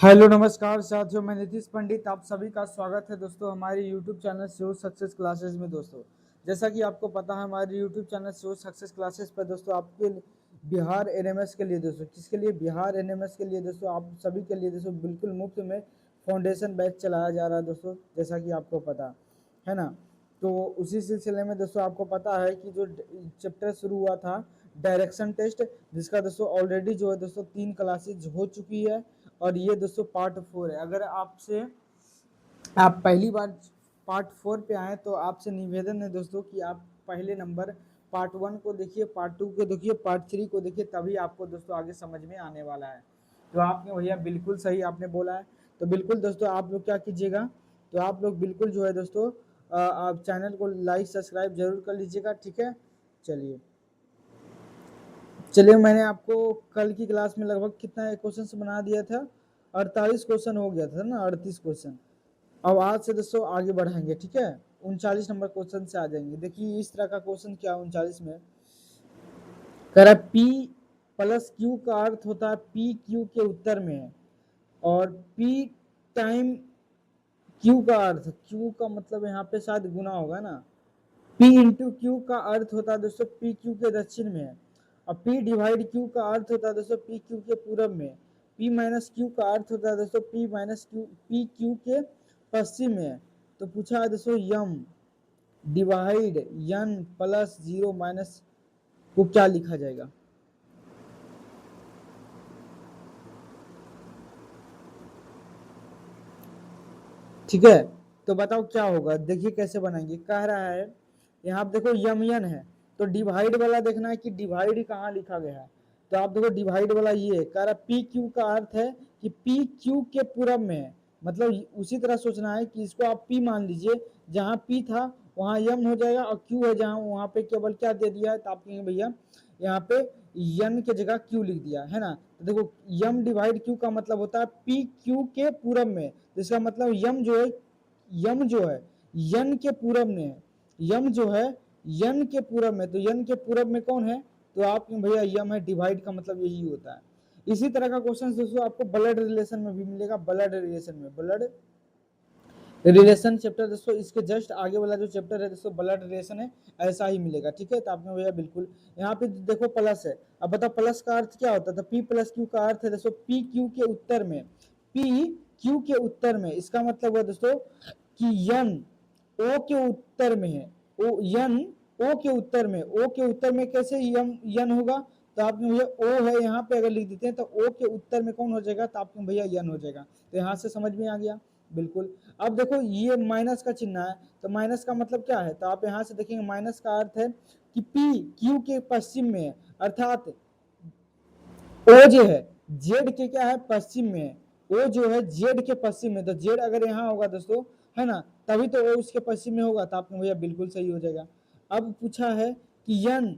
Hello नमस्कार साथियों, मैं नीतीश पंडित आप सभी का स्वागत है दोस्तों हमारे YouTube channel sure success classes में। दोस्तों जैसा कि आपको पता है, हमारे YouTube channel sure success classes पर दोस्तों आपके बिहार एनएमएस के लिए दोस्तों किसके लिए बिहार एनएमएस के लिए दोस्तों आप सभी के लिए दोस्तों बिल्कुल मुफ्त में फाउंडेशन बैच चलाया जा रहा है दोस्तों, जैसा कि आपको पता है ना। तो उसी सिलसिले में दोस्तों आपको पता है कि जो चैप्टर शुरू हुआ था डायरेक्शन टेस्ट, जिसका दोस्तों ऑलरेडी जो है दोस्तों 3 क्लासेज हो चुकी है और ये दोस्तों पार्ट 4 है। अगर आपसे आप पहली बार पार्ट 4 पे आए तो आपसे निवेदन है दोस्तों कि आप पहले नंबर पार्ट 1 को देखिए, पार्ट 2 को देखिए, पार्ट 3 को देखिए, तभी आपको दोस्तों आगे समझ में आने वाला है। तो आपने भैया बिल्कुल सही आपने बोला है। तो बिल्कुल दोस्तों आप लोग क्या कीजिएगा, तो आप लोग बिल्कुल जो है दोस्तों आप चैनल को लाइक सब्सक्राइब जरूर कर लीजिएगा, ठीक है। चलिए मैंने आपको कल की क्लास में लगभग कितना क्वेश्चन बना दिया था, 48 क्वेश्चन हो गया था ना, 38 क्वेश्चन। अब आज से दोस्तों आगे बढ़ाएंगे, ठीक है। 39 नंबर क्वेश्चन से आ जाएंगे। देखिए इस तरह का क्वेश्चन क्या 39 में कह रहा है, P प्लस Q का अर्थ होता है P Q के उत्तर में है, और P टाइम Q का अर्थ, Q का मतलब यहाँ पे शायद गुना होगा ना, P इंटू क्यू का अर्थ होता है दोस्तों P Q के दक्षिण में है, और P डिवाइड Q का अर्थ होता है दोस्तों P Q के पूरब में। P माइनस Q का अर्थ होता है दोस्तों P minus Q P Q के पश्चिम में है। तो पूछा है दोस्तों यम डिवाइड यन प्लस 0 माइनस को क्या लिखा जाएगा। ठीक है, तो बताओ क्या होगा। देखिए कैसे बनाएंगे। कह रहा है यहाँ आप देखो यम यन है, तो डिवाइड वाला देखना है कि डिवाइड कहाँ लिखा गया है। तो आप देखो डिवाइड वाला ये है, कह रहा पी क्यू का अर्थ है कि पी क्यू के पूरब में है। मतलब उसी तरह सोचना है कि इसको आप पी मान लीजिए, जहाँ पी था वहाँ यम हो जाएगा, और क्यू है जहाँ वहाँ पे केवल क्या दे दिया है, तो आप कहेंगे भैया यहाँ पे यन के जगह क्यू लिख दिया है ना। तो देखो यम डिवाइड क्यू का मतलब होता है पी क्यू के पूरब में, तो इसका मतलब यम जो है यन के पूरब में है। यम जो है यन के पूरब में, तो यन के पूरब में कौन है, तो आप भैया यम है। डिवाइड का मतलब यही होता है। इसी तरह का क्वेश्चन दोस्तों आपको ब्लड रिलेशन में भी मिलेगा। ब्लड रिलेशन में, ब्लड रिलेशन चैप्टर दोस्तों इसके जस्ट आगे वाला जो चैप्टर है दोस्तों ब्लड रिलेशन है, ऐसा ही मिलेगा, ठीक है। तो आपने भैया बिल्कुल यहाँ पे देखो प्लस है। अब बताओ प्लस का अर्थ क्या होता था। पी प्लस क्यू का अर्थ है दोस्तों पी क्यू के उत्तर में, पी क्यू के उत्तर में। इसका मतलब है दोस्तों कि यन ओ के उत्तर में है। ओ यन ओ के उत्तर में, ओ के उत्तर में कैसे यम यन होगा, तो आपने भैया ओ है यहाँ पे अगर लिख देते हैं तो ओ के उत्तर में कौन हो जाएगा, तो आपने भैया यन हो जाएगा। तो यहाँ से समझ में आ गया बिल्कुल। अब देखो ये माइनस का चिन्ह है, तो माइनस का मतलब क्या है, तो आप यहाँ से देखेंगे माइनस का अर्थ है कि पी क्यू के पश्चिम में है, अर्थात ओ जो है जेड के क्या है पश्चिम में है। ओ जो है जेड के पश्चिम में, तो जेड अगर यहाँ होगा दोस्तों है ना, तभी तो ओ उसके पश्चिम में होगा। तो आपने भैया बिल्कुल सही हो जाएगा। अब पूछा है कि यन,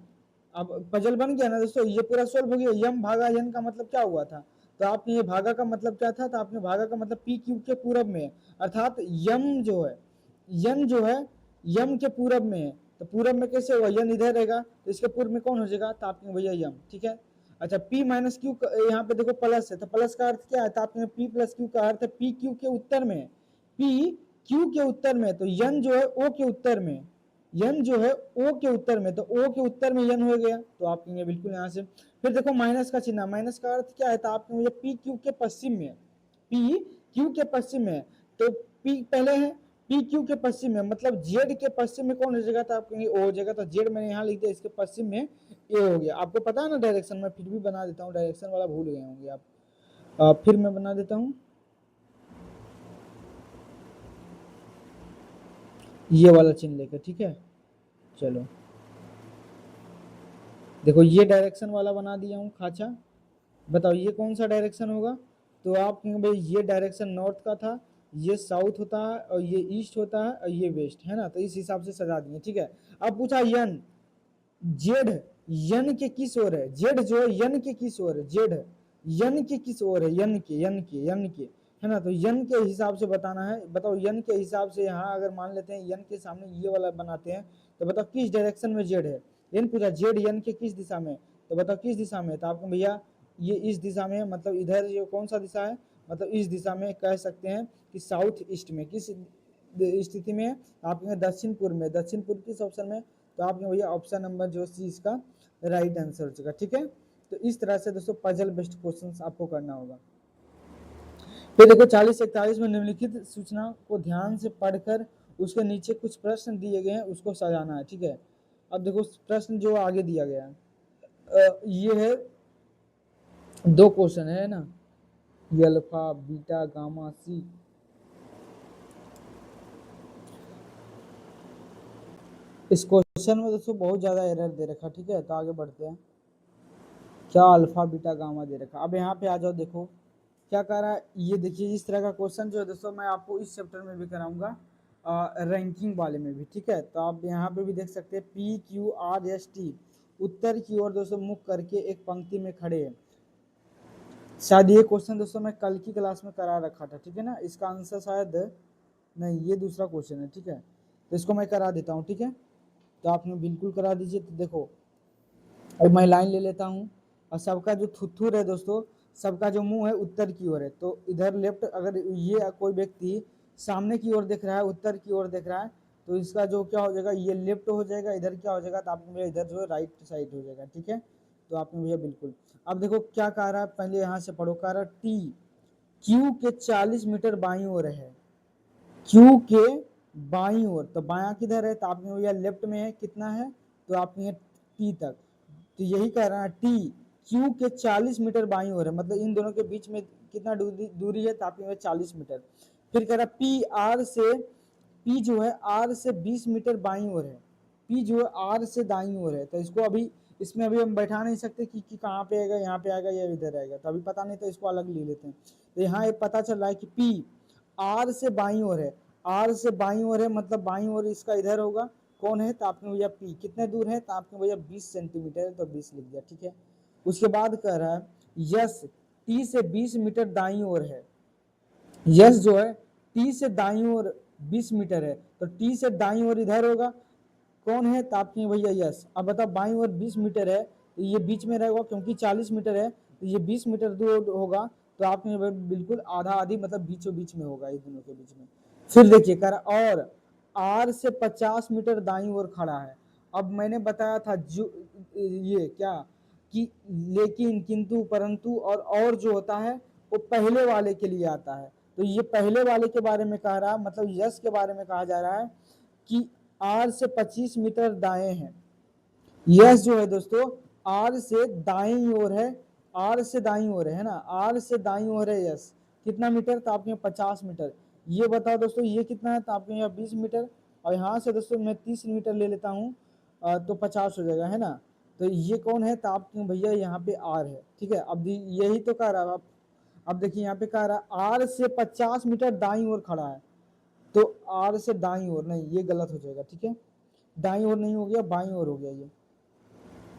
अब पजल बन गया ना दोस्तों, ये पूरा सोल्व हो गया। यम भागा यन का मतलब क्या हुआ था, तो आपने ये भागा का मतलब क्या था, तो आपने भागा का मतलब पी क्यू के पूरब में है, अर्थात यम जो है यन जो है यम के पूरब में है। तो पूरब में कैसे हुआ, यन इधर रहेगा तो इसके पूर्व में कौन हो जाएगा, तो आपने भैया यम, ठीक है। अच्छा P माइनस क्यू यहाँ पे देखो प्लस है, तो प्लस का अर्थ क्या है, तो आपने P प्लस क्यू का अर्थ है P क्यू के उत्तर में, P क्यू के उत्तर में, तो यन जो है O के उत्तर में, यन जो है O के उत्तर में, तो O के उत्तर में यन हो गया। तो आप कहेंगे बिल्कुल यहाँ से। फिर देखो माइनस का चिन्ह, माइनस का अर्थ क्या है, तो आप कहेंगे P क्यू के पश्चिम में, P क्यू के पश्चिम में, तो P पहले है पी क्यू के पश्चिम में, मतलब जेड के पश्चिम में कौन हो जाएगा, तो आप कहेंगे ओ हो जाएगा। तो जेड मैंने यहाँ लिख दिया, इसके पश्चिम में ए हो गया। आपको पता है ना डायरेक्शन, में फिर भी बना देता हूँ, डायरेक्शन वाला भूल गए होंगे आप। फिर मैं बना देता हूँ ये वाला चिन्ह लेकर, ठीक है। चलो देखो ये डायरेक्शन वाला बना दिया हूँ खाचा। बताओ ये कौन सा डायरेक्शन होगा, तो आप कहेंगे भाई ये डायरेक्शन नॉर्थ का था, ये साउथ होता है, और ये ईस्ट होता है, और ये वेस्ट है ना। तो इस हिसाब से सजा दिए, ठीक है। अब पूछा यन, जेड यन के किस ओर है, जेड जो है यन के किस ओर है, जेड यन के किस ओर है, यन के है ना। तो यन के हिसाब से बताना है। बताओ यन के हिसाब से यहाँ अगर मान लेते हैं यन के सामने ये वाला बनाते हैं, तो बताओ किस डायरेक्शन में जेड है। यन पूछा जेड यन के किस दिशा में, तो बताओ किस दिशा में, तो आपको भैया ये इस दिशा में, मतलब इधर जो कौन सा दिशा है, मतलब इस दिशा में कह सकते हैं कि साउथ ईस्ट में। किस स्थिति में है? आपके यहाँ दक्षिण पूर्व में। दक्षिण पूर्व किस ऑप्शन में? तो आपने भैया ऑप्शन नंबर जो सी इसका राइट आंसर हो चुका। ठीक है, तो इस तरह से दोस्तों पजल बेस्ड क्वेश्चंस आपको करना होगा। फिर देखो 40-41 में निम्नलिखित सूचना को ध्यान से पढ़कर उसके नीचे कुछ प्रश्न दिए गए हैं, उसको सजाना है। ठीक है, अब देखो प्रश्न जो आगे दिया गया है, ये है 2 क्वेश्चन है ना, ये अल्फा बीटा गामा सी। इस क्वेश्चन में दोस्तों बहुत ज्यादा एरर दे रखा। ठीक है, तो आगे बढ़ते हैं। क्या अल्फा बीटा गामा दे रखा। अब यहाँ पे आ जाओ, देखो क्या कह रहा है। ये देखिए इस तरह का क्वेश्चन जो है दोस्तों मैं आपको इस चैप्टर में भी कराऊंगा, रैंकिंग वाले में भी। ठीक है, तो आप यहाँ पे भी देख सकते हैं PQRST उत्तर की ओर दोस्तों मुख करके एक पंक्ति में खड़े हैं। शायद ये क्वेश्चन दोस्तों मैं कल की क्लास में करा रखा था। ठीक है ना, इसका आंसर शायद नहीं, ये दूसरा क्वेश्चन है। ठीक है, तो इसको मैं करा देता हूँ। ठीक है, तो आपने बिल्कुल करा दीजिए। तो देखो अब मैं लाइन ले लेता हूँ, और सबका जो थुथुर है दोस्तों, सबका जो मुंह है उत्तर की ओर है। तो इधर लेफ्ट, अगर ये कोई व्यक्ति सामने की ओर देख रहा है, उत्तर की ओर देख रहा है, तो इसका जो क्या हो जाएगा, ये लेफ्ट हो जाएगा। इधर क्या हो जाएगा, तो आपने भैया इधर जो है राइट साइड हो जाएगा। ठीक है, तो आपने भैया बिल्कुल। अब देखो क्या कह रहा है, पहले यहाँ से पढ़ो। कह रहा टी क्यू के 40 मीटर बाई ओर है। क्यू के बाई ओर, तो बाया किधर है, तो आपने भैया लेफ्ट में है। कितना है, तो आपने टी तक, तो यही कह रहा है टी क्यू के 40 मीटर बाई ओर है, मतलब इन दोनों के बीच में कितना दूरी है, तो आपने 40 मीटर। फिर कह रहा पी आर से, पी जो है आर से 20 मीटर बाई ओर है। पी जो है आर से दाई ओर है, तो इसको अभी इसमें अभी हम बैठा नहीं सकते कि कहाँ पे आएगा, यहाँ पे आएगा या इधर आएगा, तो अभी पता नहीं, तो इसको अलग ले लेते हैं। तो यहाँ ये पता चल रहा है कि पी आर से बाई ओर है। आर से बाई ओर है, मतलब बाई ओर इसका इधर होगा। कौन है, तो आपने भैया पी कितने दूर है, तो आपने भैया 20 सेंटीमीटर है, तो 20 लिख दिया। ठीक है, उसके बाद कह रहा है यस टी से 20 मीटर दाई ओर है। यस जो है टी से दाई ओर 20 मीटर है, तो टी से दाई ओर इधर होगा। कौन है, तो आपके भैया यस। अब बताओ बाई ओर 20 मीटर है, तो ये बीच में रहेगा, क्योंकि 40 मीटर है, तो ये 20 मीटर दूर होगा। तो आपने बिल्कुल आधा आधी, मतलब बीचों बीच में होगा, इस दोनों के बीच में। फिर देखिए कर, और आर से 50 मीटर दाई ओर खड़ा है। अब मैंने बताया था जो ये क्या कि लेकिन किंतु परंतु और जो होता है वो पहले वाले के लिए आता है। तो ये पहले वाले के बारे में कह रहा है, मतलब यस के बारे में कहा जा रहा है कि आर से 25 मीटर दाएं है। यस जो है दोस्तों आर से दाई ओर है। आर से दाई ओर है ना, आर से दाई ओर है यस। कितना मीटर, तो आपके 50 मीटर। ये बताओ दोस्तों ये कितना है, तो आपके यहाँ 20 मीटर। और यहाँ से दोस्तों मैं 30 मीटर ले लेता हूँ, तो 50 हो जाएगा, है ना। तो ये कौन है, तो आपके भैया यहाँ पे आर है। ठीक है, अब यही तो कह रहा है। अब देखिए यहाँ पे कह रहा है आर से 50 मीटर दाई ओर खड़ा है, तो आर से दाई ओर नहीं, ये गलत हो जाएगा। ठीक है, दाई ओर नहीं हो गया, बाई ओर हो गया। ये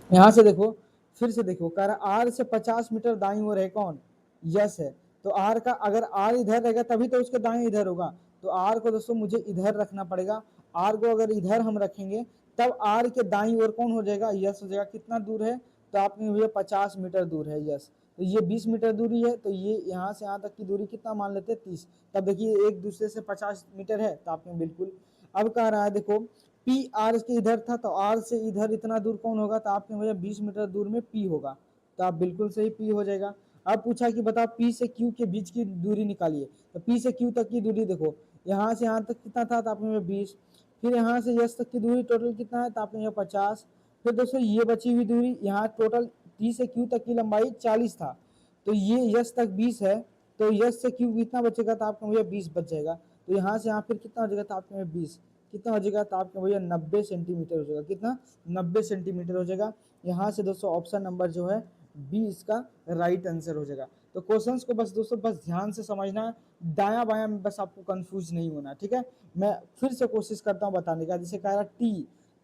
यहाँ से देखो, फिर से देखो, कह रहा आर से 50 मीटर दाई ओर है। कौन, यस है। तो आर का अगर आर इधर रहेगा तभी तो उसके दाएं इधर होगा। तो आर को दोस्तों मुझे इधर रखना पड़ेगा। आर को अगर इधर हम रखेंगे तब आर के दाई ओर कौन हो जाएगा, यस हो जाएगा। कितना दूर है, तो आपने भैया 50 मीटर दूर है, यस। तो ये 20 मीटर दूरी है, तो ये यहाँ से यहाँ तक की दूरी कितना मान लेते हैं, 30। तब देखिए एक दूसरे से 50 मीटर है, तो आपने बिल्कुल। अब कह रहा है देखो पी आर के इधर था, तो आर से इधर इतना दूर कौन होगा, तो आपने भैया 20 मीटर दूर में पी होगा। तो आप बिल्कुल सही, पी हो जाएगा। अब पूछा कि बताओ पी से क्यू के बीच की दूरी निकालिए। तो पी से क्यू तक की दूरी देखो, यहाँ से यहाँ तक कितना था, तो आपने 20। फिर यहाँ से यस तक की दूरी टोटल कितना है, तो आपने 50। फिर दोस्तों ये बची हुई दूरी, यहाँ टोटल टी से क्यू तक की लंबाई 40 था, तो ये यस तक 20 है। तो यस से क्यू कितना बचेगा, तो आपका भैया 20 बच जाएगा। तो यहाँ से यहाँ फिर कितना हो जाएगा, तो आपके 20 कितना हो जाएगा, तो आपके भैया 90 सेंटीमीटर हो जाएगा। कितना, 90 सेंटीमीटर हो जाएगा। यहाँ से दोस्तों ऑप्शन नंबर जो है बी इसका राइट आंसर हो जाएगा। तो क्वेश्चंस को बस दोस्तों बस ध्यान से समझना है, दाया बाया में बस आपको कंफ्यूज नहीं होना। ठीक है, मैं फिर से कोशिश करता हूँ बताने का। जैसे कह रहा टी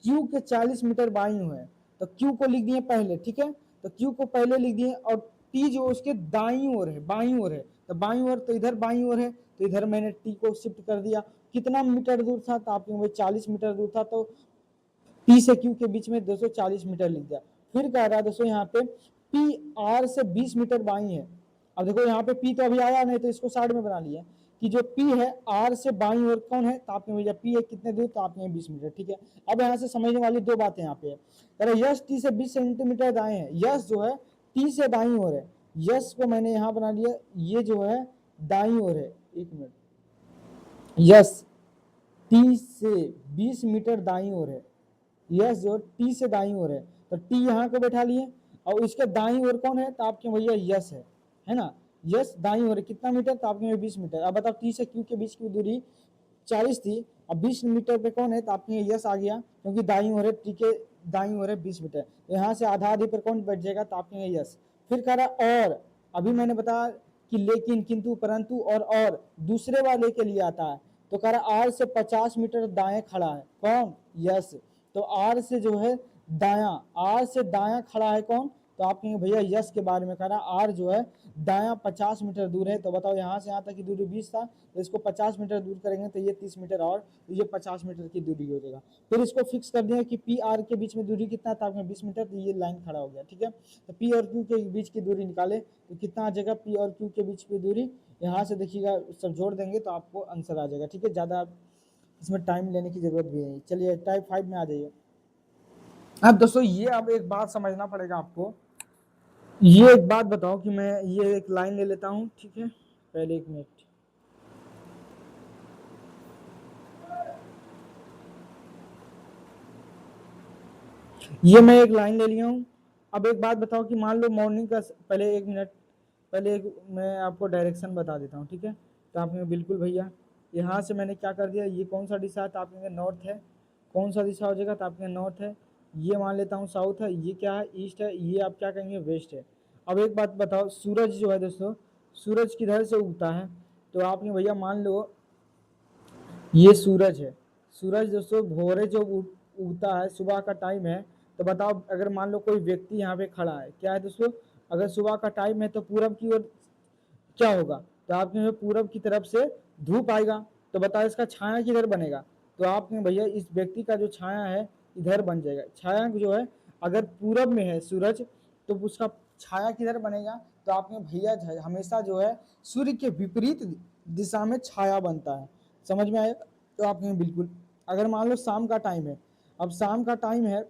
क्यू के 40 मीटर बाई है, तो क्यू को लिख दिए पहले। ठीक है, तो क्यू को पहले लिख दिए, और टी जो उसके दाई ओर है, बाई ओर है, तो बाई ओर, तो इधर बाई ओर है, तो इधर मैंने टी को शिफ्ट कर दिया। कितना मीटर दूर था, तो आपके 40 मीटर दूर था, तो पी से क्यू के बीच में 240 मीटर लिख दिया। फिर कह रहा है दोस्तों यहाँ पे पी आर से 20 मीटर बाई है। अब देखो यहाँ पे P तो अभी आया नहीं, तो इसको साइड में बना लिया कि जो P है R से बाईं ओर कौन है, तो आपने भैया P है कितने दूर, तो आपने 20 मीटर। ठीक है, अब यहाँ से समझने वाली दो बातें यहाँ पे है। यश T से 20 सेंटीमीटर दाएं है, यश जो है T से दाईं ओर है, यश को मैंने यहाँ बना लिया, ये जो है दाईं ओर है। एक मिनट, यश T से 20 मीटर दाईं ओर है, यश जो T से दाईं ओर है, तो T यहाँ को बैठा लिए, और इसके दाईं ओर कौन है, तो आपके भैया यश है ना। यश दाईं ओर कितना मीटर, तो आपके 20 मीटर। अब बताओ T से Q के बीच की दूरी 40 थी, अब 20 मीटर पे कौन है, तो आपके यश आ गया, क्योंकि दाईं ओर है, T के दाईं ओर है 20 मीटर, तो यहाँ से आधा आधी पर कौन बैठ जाएगा, तो आपके यश। फिर कह रहा और, अभी मैंने बताया कि लेकिन, किंतु, परंतु और दूसरे वाले के लिए आता है, तो कह रहा R से 50 मीटर दाएं खड़ा है कौन, यश। तो R से जो है दायां, R से दायां खड़ा है कौन, तो आप कहेंगे भैया यश के बारे में कह रहा, R जो है दायां 50 मीटर दूर है। तो बताओ यहाँ से यहाँ तक की दूरी 20 था, तो इसको 50 मीटर दूर करेंगे तो ये 30 मीटर, और तो ये 50 मीटर की दूरी हो जाएगा। फिर इसको फिक्स कर दिया कि पी आर के बीच में दूरी कितना था, आपने 20 मीटर, तो ये लाइन खड़ा हो गया। ठीक है, तो पी और क्यू के बीच की दूरी निकाले तो कितना आ जाएगा, पी और क्यू के बीच की दूरी, यहाँ से देखिएगा सब जोड़ देंगे तो आपको आंसर आ जाएगा। ठीक है, ज़्यादा इसमें टाइम लेने की जरूरत भी नहीं। चलिए टाइप 5 में आ जाइए। अब दोस्तों ये अब एक बात समझना पड़ेगा आपको, ये एक बात बताओ कि मैं ये एक लाइन ले लेता हूँ। ठीक है, पहले एक मिनट, ये मैं एक लाइन ले लिया हूँ। अब एक बात बताओ कि मान लो मॉर्निंग का, पहले एक मिनट, पहले एक मैं आपको डायरेक्शन बता देता हूँ। ठीक है, तो आपने बिल्कुल भैया यहाँ से मैंने क्या कर दिया, ये कौन सा दिशा है, तो आप कहेंगे नॉर्थ है। कौन सा दिशा हो जाएगा, तो आप कहेंगे नॉर्थ है। ये मान लेता हूँ साउथ है, ये क्या है, ईस्ट है, ये आप क्या कहेंगे, वेस्ट है। अब एक बात बताओ, सूरज जो है दोस्तों, सूरज किधर से उगता है, तो आपने भैया मान लो ये सूरज है। सूरज दोस्तों भोरे जो उगता है, सुबह का टाइम है, तो बताओ अगर मान लो कोई व्यक्ति यहाँ पे खड़ा है, क्या है दोस्तों, अगर सुबह का टाइम है तो पूरब की ओर क्या होगा, तो आपके पूरब की तरफ से धूप आएगा, तो बताओ इसका छाया किधर बनेगा, तो आपने भैया इस व्यक्ति का जो छाया है इधर बन जाएगा। छाया जो है अगर पूरब में है सूरज, तो उसका छाया किधर बनेगा, तो आपने भैया हमेशा जो है सूर्य के विपरीत दिशा में छाया बनता है। समझ में आया, तो आपने बिल्कुल, अगर मान लो शाम का टाइम है, अब शाम का टाइम है,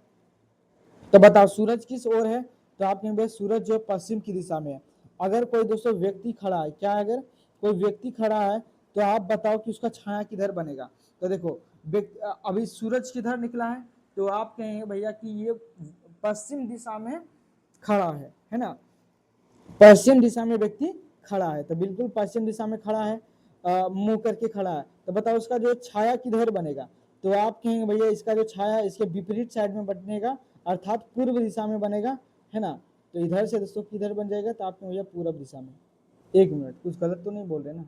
तो बताओ सूरज किस ओर है, तो आपने भाई सूरज जो पश्चिम की दिशा में है। अगर कोई दोस्तों व्यक्ति खड़ा है, क्या अगर कोई व्यक्ति खड़ा है, तो आप बताओ कि उसका छाया किधर बनेगा, तो देखो अभी सूरज किधर निकला है, तो आप कहेंगे भैया कि ये पश्चिम दिशा में खड़ा है ना, पश्चिम दिशा में व्यक्ति खड़ा है, तो बिल्कुल पश्चिम दिशा में खड़ा है, मुंह करके खड़ा है, तो बताओ उसका जो छाया किधर बनेगा, तो आप कहेंगे भैया इसका जो छाया इसके विपरीत साइड में बनेगा, अर्थात पूर्व दिशा में बनेगा, है ना। तो इधर से दोस्तों किधर बन जाएगा, तो आपने भैया पूर्व दिशा में। एक मिनट, कुछ गलत तो नहीं बोल रहे ना,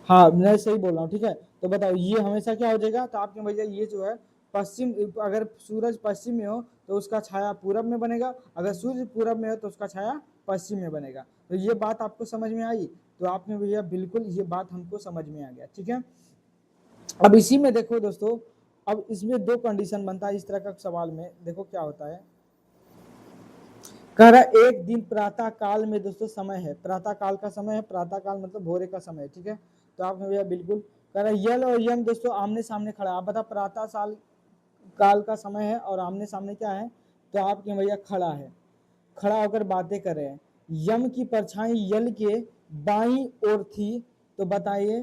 हाँ मैं सही बोल रहा हूँ। ठीक है, तो बताओ ये हमेशा क्या हो जाएगा, तो आपके भैया ये जो है पश्चिम, अगर सूरज पश्चिम में हो तो उसका छाया पूरब में बनेगा, अगर सूर्य पूरब में हो तो उसका छाया पश्चिम में बनेगा। तो ये बात आपको समझ में आई, तो आपने भैया बिल्कुल ये बात हमको समझ में आ गया। ठीक है, अब इसी में देखो दोस्तों, अब इसमें दो कंडीशन बनता है इस तरह का सवाल में, देखो क्या होता है, कह रहा एक दिन प्रातः काल में दोस्तों समय है, प्रातः काल का समय है, प्रातः काल मतलब भोरे का समय। ठीक है, तो आपने भैया बिल्कुल कह रहा यल और यम दोस्तों आमने सामने खड़ा है, आप बता प्रातः काल का समय है और आमने सामने क्या है, तो आपके भैया खड़ा है, खड़ा होकर बातें कर रहे हैं। यम की परछाई यल के बाई ओर थी, तो बताइए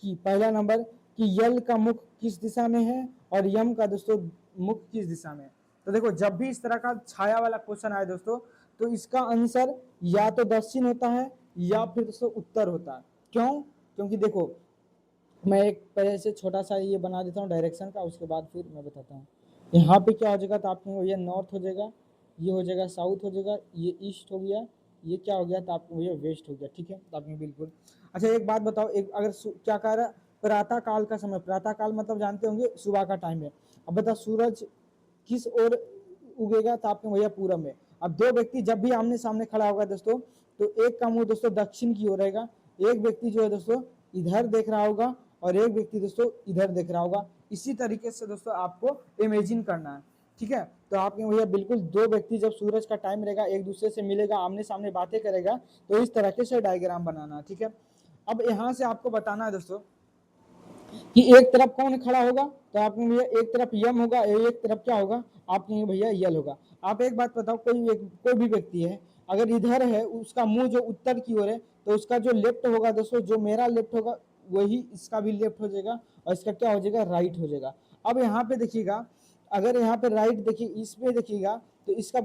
कि पहला नंबर कि यल का मुख किस दिशा में है और यम का दोस्तों मुख किस दिशा में है। तो देखो जब भी इस तरह का छाया वाला क्वेश्चन आए दोस्तों, तो इसका आंसर या तो दक्षिण होता है या फिर दोस्तों उत्तर होता है। क्यों, क्योंकि देखो मैं एक पहले से छोटा सा ये बना देता हूँ डायरेक्शन का, उसके बाद फिर मैं बताता हूँ। यहाँ पे क्या हो जाएगा, तो आपको ये नॉर्थ हो जाएगा, ये हो जाएगा साउथ हो जाएगा, ये ईस्ट हो गया, ये क्या हो गया, तो आपको ये वेस्ट हो गया। ठीक है, तो आपने बिल्कुल। अच्छा एक बात बताओ, एक अगर क्या कह रहा है, प्रातः काल का समय, प्रातः काल मतलब जानते होंगे सुबह का टाइम है। अब बताओ सूरज किस ओर उगेगा, तो आपके भैया पूरब में। अब दो व्यक्ति जब भी आमने सामने खड़ा होगा दोस्तों, तो एक का मुंह दोस्तों दक्षिण की ओर रहेगा, एक व्यक्ति जो है दोस्तों इधर देख रहा होगा और एक व्यक्ति दोस्तों इधर देख रहा होगा। इसी तरीके से दोस्तों आपको इमेजिन करना है। ठीक है। तो आपके भैया बिल्कुल दो व्यक्ति जब सूरज का टाइम रहेगा एक दूसरे से मिलेगा, आमने सामने बातें करेगा, तो इस तरीके से डायग्राम बनाना, ठीक है। अब यहाँ से आपको बताना है दोस्तों कि एक तरफ कौन खड़ा होगा, तो आपके भैया एक तरफ यम होगा, एक तरफ क्या होगा, आपके भैया यल होगा। आप एक बात बताओ, कोई भी व्यक्ति है अगर इधर है, उसका मुंह जो उत्तर की ओर है, तो उसका जो लेफ्ट होगा दोस्तों, जो मेरा लेफ्ट होगा वही इसका भी लेफ्ट हो जाएगा, और इसका क्या हो जाएगा, राइट हो जाएगा। अब यहाँ पे देखिएगा, अगर यहाँ पे राइट देखिए, इसमें देखिएगा तो इसका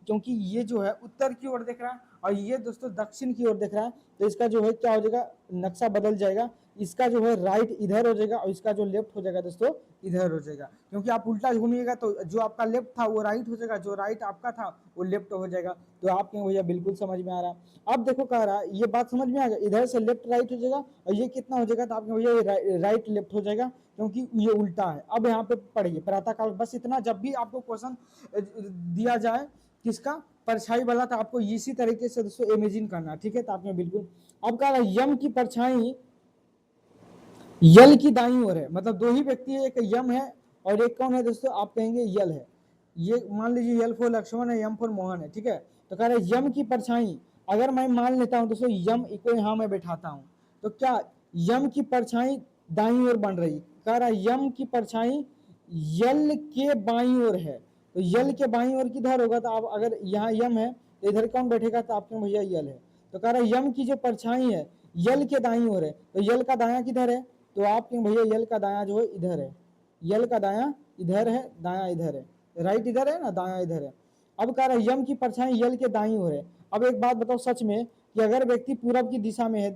क्योंकि ये जो है उत्तर की ओर देख रहा है और ये दोस्तों दक्षिण की ओर देख रहा है, तो इसका जो है क्या हो जाएगा, नक्शा बदल जाएगा। इसका जो है राइट इधर हो जाएगा और इसका जो लेफ्ट हो जाएगा दोस्तों इधर हो जाएगा, क्योंकि आप उल्टा घूमिएगा तो जो आपका लेफ्ट था वो राइट हो जाएगा, जो राइट आपका था वो लेफ्ट हो जाएगा। तो आपके भैया बिल्कुल समझ में आ रहा है। अब देखो कह रहा है, ये बात समझ में आ गया, इधर से लेफ्ट राइट हो जाएगा और ये कितना हो जाएगा, तो आपके भैया राइट लेफ्ट हो जाएगा, क्योंकि ये उल्टा है। अब यहाँ पे पढ़िए प्रातःकाल, बस इतना, जब भी आपको क्वेश्चन दिया जाए किसका, परछाई वाला, तो आपको इसी तरीके से दोस्तों इमेजिन करना, ठीक है। तो आपने बिल्कुल, अब कह रहा है यम की परछाई यल की दाईं ओर है, मतलब दो ही व्यक्ति है, एक यम है और एक कौन है दोस्तों, आप कहेंगे यल है। ये मान लीजिए यल फॉर लक्ष्मण है, यम फॉर मोहन है, ठीक है। तो कह रहे यम की परछाई, अगर मैं मान लेता हूं दोस्तों यम को यहां मैं बैठाता हूं, तो क्या यम की परछाई दाईं ओर बन रही, कह रहा यम की परछाई यल के बाईं ओर है, तो यल के बाईं ओर किधर होगा, तो आप अगर यहाँ यम है तो इधर कौन बैठेगा, तो आपके भैया यल है। तो कह रहा यम की जो परछाई है यल के दाईं ओर है, तो यल का दाया किधर है, तो आपके भैया यल का दाया जो है इधर है, यल का दाया इधर है, दाया इधर है, राइट इधर है ना, दाया इधर है। अब कह रहा है यम की परछाई यल के दाईं ओर है। अब एक बात बताओ सच में कि अगर व्यक्ति पूरब की दिशा में है,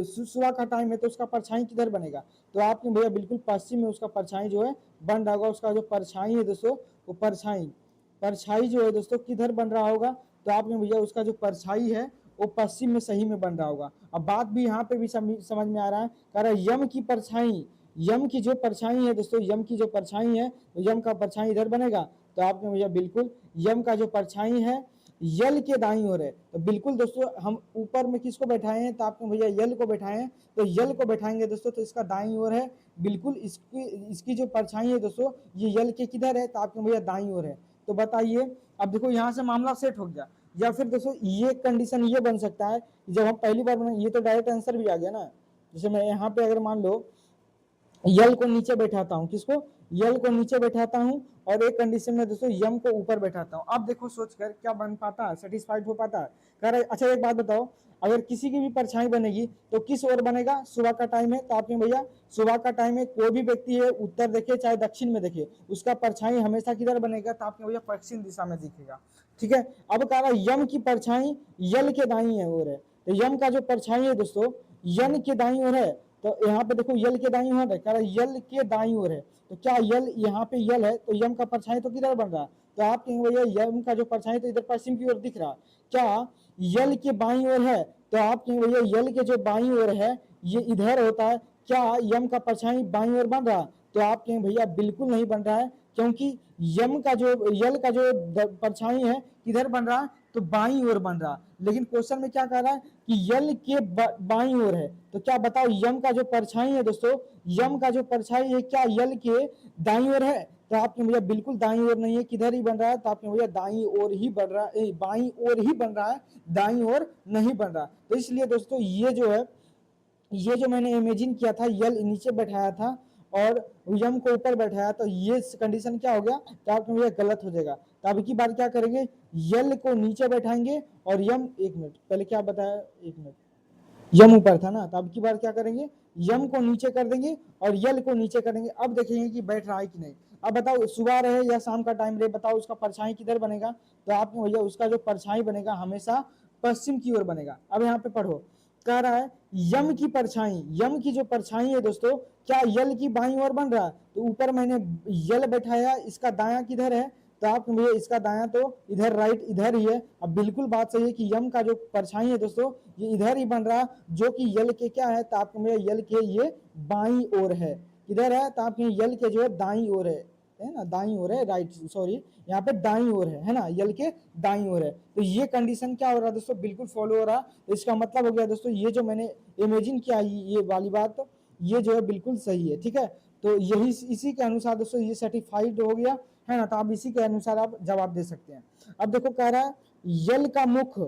सुबह का टाइम है, तो उसका परछाई किधर बनेगा, तो आपके भैया बिल्कुल पश्चिम में उसका परछाई जो है बन रहा होगा। उसका जो परछाई है दोस्तों, वो परछाई जो है दोस्तों किधर बन रहा होगा, तो आपने भैया उसका जो परछाई है वो पश्चिम में सही में बन रहा होगा। अब बात भी यहाँ पे भी समझ में आ रहा है, कह रहा है यम की परछाई, यम की जो परछाई है दोस्तों, यम की जो परछाई है, तो यम का परछाई इधर बनेगा, तो आपने भैया बिल्कुल यम का जो परछाई है यल के दाईं ओर है। तो बिल्कुल दोस्तों हम ऊपर में किसको बैठाए हैं, तो आपने भैया यल को बैठाए हैं, तो यल को बैठाएंगे दोस्तों, तो इसका दाईं ओर है बिल्कुल। इसकी जो परछाई है दोस्तों, ये यल के किधर है, तो आपके भैया दाईं ओर है। तो बताइए, अब देखो यहाँ से मामला सेट हो गया। या फिर दोस्तों ये कंडीशन ये बन सकता है, जब हम पहली बार बनाए, ये तो डायरेक्ट आंसर भी आ गया ना। जैसे मैं यहाँ पे अगर मान लो यल को नीचे बैठाता हूँ, किसको, यल को नीचे बैठाता हूँ, और एक कंडीशन में दोस्तों यम को ऊपर बैठाता हूँ। अब देखो सोचकर क्या बन पाता है, सेटिस्फाइड हो पाता है। कह रहे अच्छा एक बात बताओ, अगर किसी की भी परछाई बनेगी तो किस ओर बनेगा, सुबह का टाइम है, तो आपने भैया सुबह का टाइम है, कोई भी व्यक्ति है उत्तर देखे चाहे दक्षिण में देखे, उसका परछाई हमेशा किधर बनेगा, तो आपने भैया पश्चिम दिशा में दिखेगा, ठीक है। अब कह रहा है यम की परछाई यल के दाईं ओर है, तो यम का जो परछाई है दोस्तों यन के दाईं ओर है, तो यहाँ पे देखो यल के दाईं ओर है, कह रहा है यल के दाईं ओर है, तो क्या यल यहाँ पे यल है, तो यम का परछाई तो किधर बन रहा है, तो आप कहेंगे भैया यम का जो परछाई तो इधर पश्चिम की ओर दिख रहा, क्या यल के बाईं ओर है, तो आप कहेंगे भैया यल के जो बाईं ओर है ये इधर होता है, क्या यम का परछाई बाईं ओर बन रहा, तो आप कहेंगे भैया बिल्कुल नहीं बन रहा है, क्योंकि यम का जो यल का जो परछाई है किधर बन रहा है, तो बाईं ओर बन रहा। लेकिन क्वेश्चन में क्या कह रहा है कि यल के बाईं ओर है, तो क्या बताओ यम का जो परछाई है दोस्तों, यम का जो परछाई है क्या यल के दाईं ओर है, तो आपने भैया बिल्कुल दाईं ओर नहीं है, किधर ही बन रहा है, तो आपने भैया दाईं ओर ही बन रहा है, बाईं ओर ही बन रहा है, दाईं ओर नहीं बन रहा। तो इसलिए दोस्तों ये जो है, ये जो मैंने इमेजिन किया था यल नीचे बैठाया था और यम को ऊपर बैठाया, तो ये कंडीशन क्या हो गया, तो आपके भैया गलत हो जाएगा। तो अब की बार क्या करेंगे, यल को नीचे बैठाएंगे और यम, एक मिनट पहले क्या बताया, एक मिनट, यम ऊपर था ना, तो अब की बार क्या करेंगे, यम को नीचे कर देंगे और यल को नीचे करेंगे। अब देखेंगे कि बैठ रहा है कि नहीं। अब बताओ सुबह रहे या शाम का टाइम रहे, बताओ उसका परछाई किधर बनेगा, तो आपने भैया उसका जो परछाई बनेगा हमेशा पश्चिम की ओर बनेगा। अब यहाँ पे पढ़ो, कह रहा है यम की परछाई, यम की जो परछाई है दोस्तों क्या यल की बाईं ओर बन रहा है, तो ऊपर मैंने यल बैठाया, इसका दाया किधर है, तो आप भैया इसका दाया तो इधर राइट इधर ही है। अब बिल्कुल बात सही है कि यम का जो परछाई है दोस्तों ये इधर ही बन रहा है, जो कि यल के क्या है, तो आपके भैया यल के ये बाईं ओर है, किधर है, तो आपके यल के जो है दाईं ओर है ना, दाईं ओर है, राइट सॉरी यहाँ पे दाईं ओर है ना, यल के दाईं ओर है। तो ये कंडीशन क्या हो रहा है दोस्तों, बिल्कुल फॉलो हो रहा है। तो इसका मतलब हो गया दोस्तों ये जो मैंने इमेजिन किया ये वाली बात, ये जो है बिल्कुल सही है, ठीक है। तो यही इसी के अनुसार दोस्तों ये सर्टिफाइड हो गया है ना। तो आप इसी के अनुसार आप जवाब दे सकते हैं। अब देखो कह रहा है यल का मुख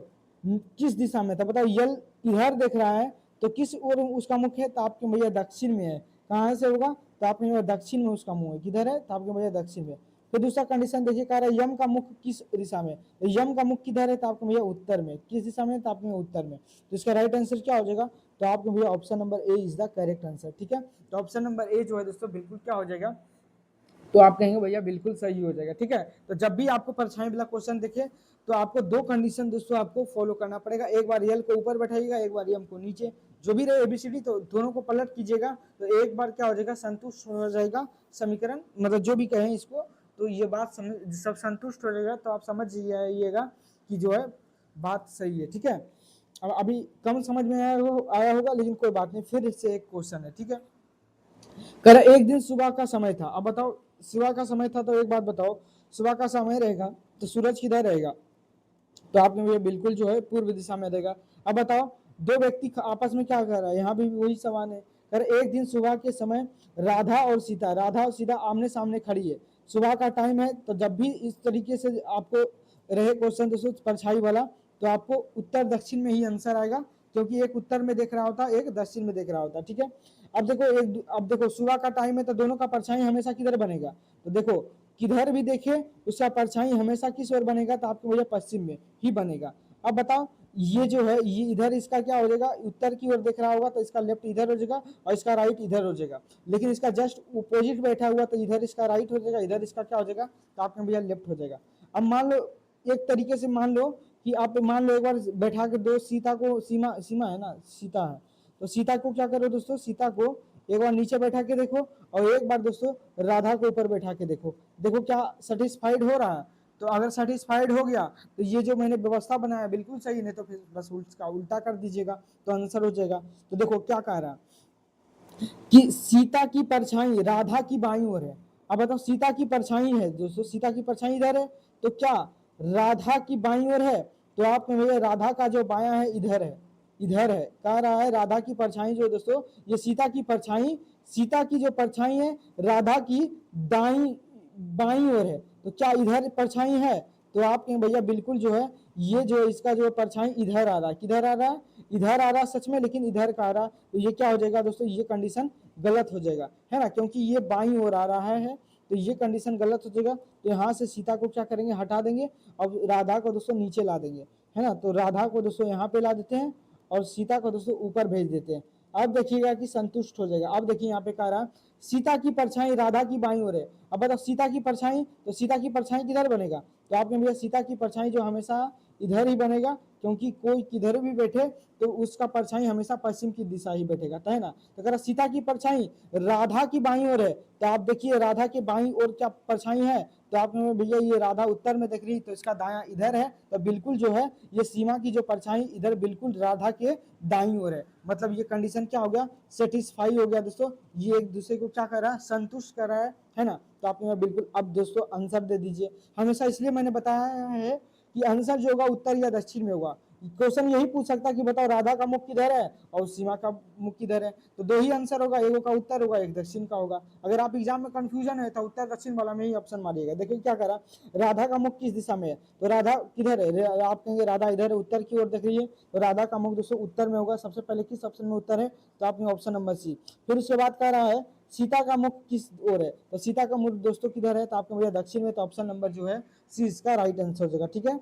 किस दिशा में था, बताओ यल इधर देख रहा है तो किस ओर उसका मुख है, तो आपके भैया दक्षिण में है। कहाँ से होगा, तो आपके भैया दक्षिण में उसका मुंह है। किधर है, तो आपके भैया दक्षिण में। फिर दूसरा कंडीशन देखिए कह रहा है यम का मुख किस दिशा में, तो यम का मुख किधर है, तो आपके भैया उत्तर में। किस दिशा में, तो आपके उत्तर में। तो इसका राइट आंसर क्या हो जाएगा, तो आपके भैया option number A is the correct answer. ठीक है, तो ऑप्शन नंबर ए जो है दोस्तों बिल्कुल क्या हो जाएगा, तो आप कहेंगे भैया बिल्कुल सही हो जाएगा। ठीक है, तो जब भी आपको परछाई वाला क्वेश्चन देखे तो आपको दो कंडीशन दोस्तों आपको फॉलो करना पड़ेगा। एक बार यल को ऊपर बैठाइएगा, एक बार यम को नीचे, जो भी रहे एबीसीडी, तो दोनों को पलट कीजिएगा तो एक बार क्या हो जाएगा, संतुष्ट हो जाएगा समीकरण, मतलब जो भी कहें इसको, तो ये बात समझ सब संतुष्ट हो जाएगा। तो आप समझ जाइएगा कि जो है बात सही है। ठीक है, अब अभी कम समझ में आया होगा, लेकिन कोई बात नहीं, फिर इससे एक क्वेश्चन है। ठीक है, कर एक दिन सुबह का समय था। अब बताओ सुबह का समय था, तो एक बात बताओ सुबह का समय रहेगा तो सूरज किधर रहेगा, तो आपने ये बिल्कुल जो है पूर्व दिशा में रहेगा। अब बताओ दो व्यक्ति आपस में क्या कर रहा है, यहाँ भी वही सवाल है। कर एक दिन सुबह के समय राधा और सीता आमने सामने खड़ी है, सुबह का टाइम है, तो जब भी इस तरीके से आपको रहे क्वेश्चन दोस्तों परछाई वाला, तो आपको उत्तर दक्षिण में ही आंसर आएगा, क्योंकि एक उत्तर में देख रहा होता है, एक दक्षिण में देख रहा होता है। ठीक है, अब देखो सुबह का टाइम है तो दोनों का परछाई हमेशा किधर बनेगा, तो देखो किधर भी देखे उसका परछाई हमेशा किस ओर बनेगा, तो आपको भैया पश्चिम में ही बनेगा। अब बताओ ये जो है ये इधर इसका क्या हो जाएगा, उत्तर की ओर देख रहा होगा तो इसका लेफ्ट इधर हो जाएगा और इसका राइट इधर हो जाएगा। लेकिन इसका जस्ट अपोजिट बैठा हुआ तो इधर इसका राइट हो जाएगा, इधर इसका क्या हो जाएगा, तो आपका भैया लेफ्ट हो जाएगा। अब मान लो एक तरीके से मान लो कि आप मान लो एक बार बैठा के दो सीता को, सीमा है ना, सीता है, तो सीता को क्या करो दोस्तों, सीता को एक बार नीचे बैठा के देखो और एक बार दोस्तों राधा को ऊपर बैठा के देखो, देखो क्या सेटिस्फाइड हो रहा है। तो अगर सेटिस्फाइड हो गया तो ये जो मैंने व्यवस्था बनाया बिल्कुल सही, नहीं तो फिर बस उसका उल्टा कर दीजिएगा तो आंसर हो जाएगा। तो देखो क्या कह रहा कि सीता की परछाई राधा की बाईं ओर है। अब बताओ सीता की परछाई है दोस्तों, सीता की परछाई इधर है, तो क्या राधा की बाईं ओर है, तो आप राधा का जो बायां है इधर है, इधर है। कह रहा है राधा की परछाई जो है दोस्तों, ये सीता की परछाई, सीता की जो परछाई है राधा की दाई बाईं ओर है, तो क्या इधर परछाई है, तो आप कहें भैया बिल्कुल जो है ये जो इसका जो परछाई इधर आ रहा है, किधर आ रहा है, इधर आ रहा है सच में, लेकिन इधर का आ रहा, तो ये क्या हो जाएगा दोस्तों, ये कंडीशन गलत हो जाएगा, है ना, क्योंकि ये बाईं ओर आ रहा है, तो ये कंडीशन गलत हो जाएगा। तो यहाँ से सीता को क्या करेंगे, हटा देंगे और राधा को दोस्तों नीचे ला देंगे, है ना। तो राधा को दोस्तों यहाँ पे ला देते हैं और सीता को दोस्तों ऊपर भेज देते हैं। अब देखिएगा कि संतुष्ट हो जाएगा। अब देखिए यहाँ पे कह रहा सीता की परछाई राधा की बाईं ओर है। अब बताओ सीता की परछाई, तो सीता की परछाई किधर बनेगा, तो आपने भैया सीता की परछाई जो हमेशा इधर ही बनेगा, क्योंकि कोई किधर भी बैठे तो उसका परछाई हमेशा पश्चिम की दिशा ही बैठेगा, तो है ना। तो अगर सीता की परछाई राधा की बाईं ओर है, तो आप देखिए राधा की बाईं ओर क्या परछाई है, तो आपने भैया ये राधा उत्तर में देख रही तो इसका दायां इधर है, तो बिल्कुल जो है ये सीमा की जो परछाई इधर बिल्कुल राधा के दाईं ओर है। मतलब ये कंडीशन क्या हो गया, सेटिस्फाई हो गया दोस्तों, ये एक दूसरे को क्या कर रहा है, संतुष्ट कर रहा है ना। तो आपने बिल्कुल अब दोस्तों आंसर दे दीजिए। हमेशा इसलिए मैंने बताया है कि आंसर जो होगा उत्तर या दक्षिण में होगा। क्वेश्चन यही पूछ सकता है कि बताओ राधा का मुख किधर है और सीमा का मुख किधर है, तो दो ही आंसर होगा, एक का उत्तर होगा एक दक्षिण का होगा। अगर आप एग्जाम में कंफ्यूजन है तो उत्तर दक्षिण वाला में ही ऑप्शन मारिएगा। देखिए क्या करा, राधा का मुख किस दिशा में है, तो राधा किधर है, आप कहेंगे राधा इधर है, उत्तर की ओर देख रही है, तो राधा का मुख दोस्तों उत्तर में होगा। सबसे पहले किस ऑप्शन में उत्तर है, तो आपने ऑप्शन नंबर सी। फिर उसके बाद कह रहा है सीता का मुख किस ओर है, तो सीता का मुख दोस्तों किधर है, तो आपको भैया दक्षिण में, तो ऑप्शन नंबर जो है सी इसका राइट आंसर हो जाएगा। ठीक है,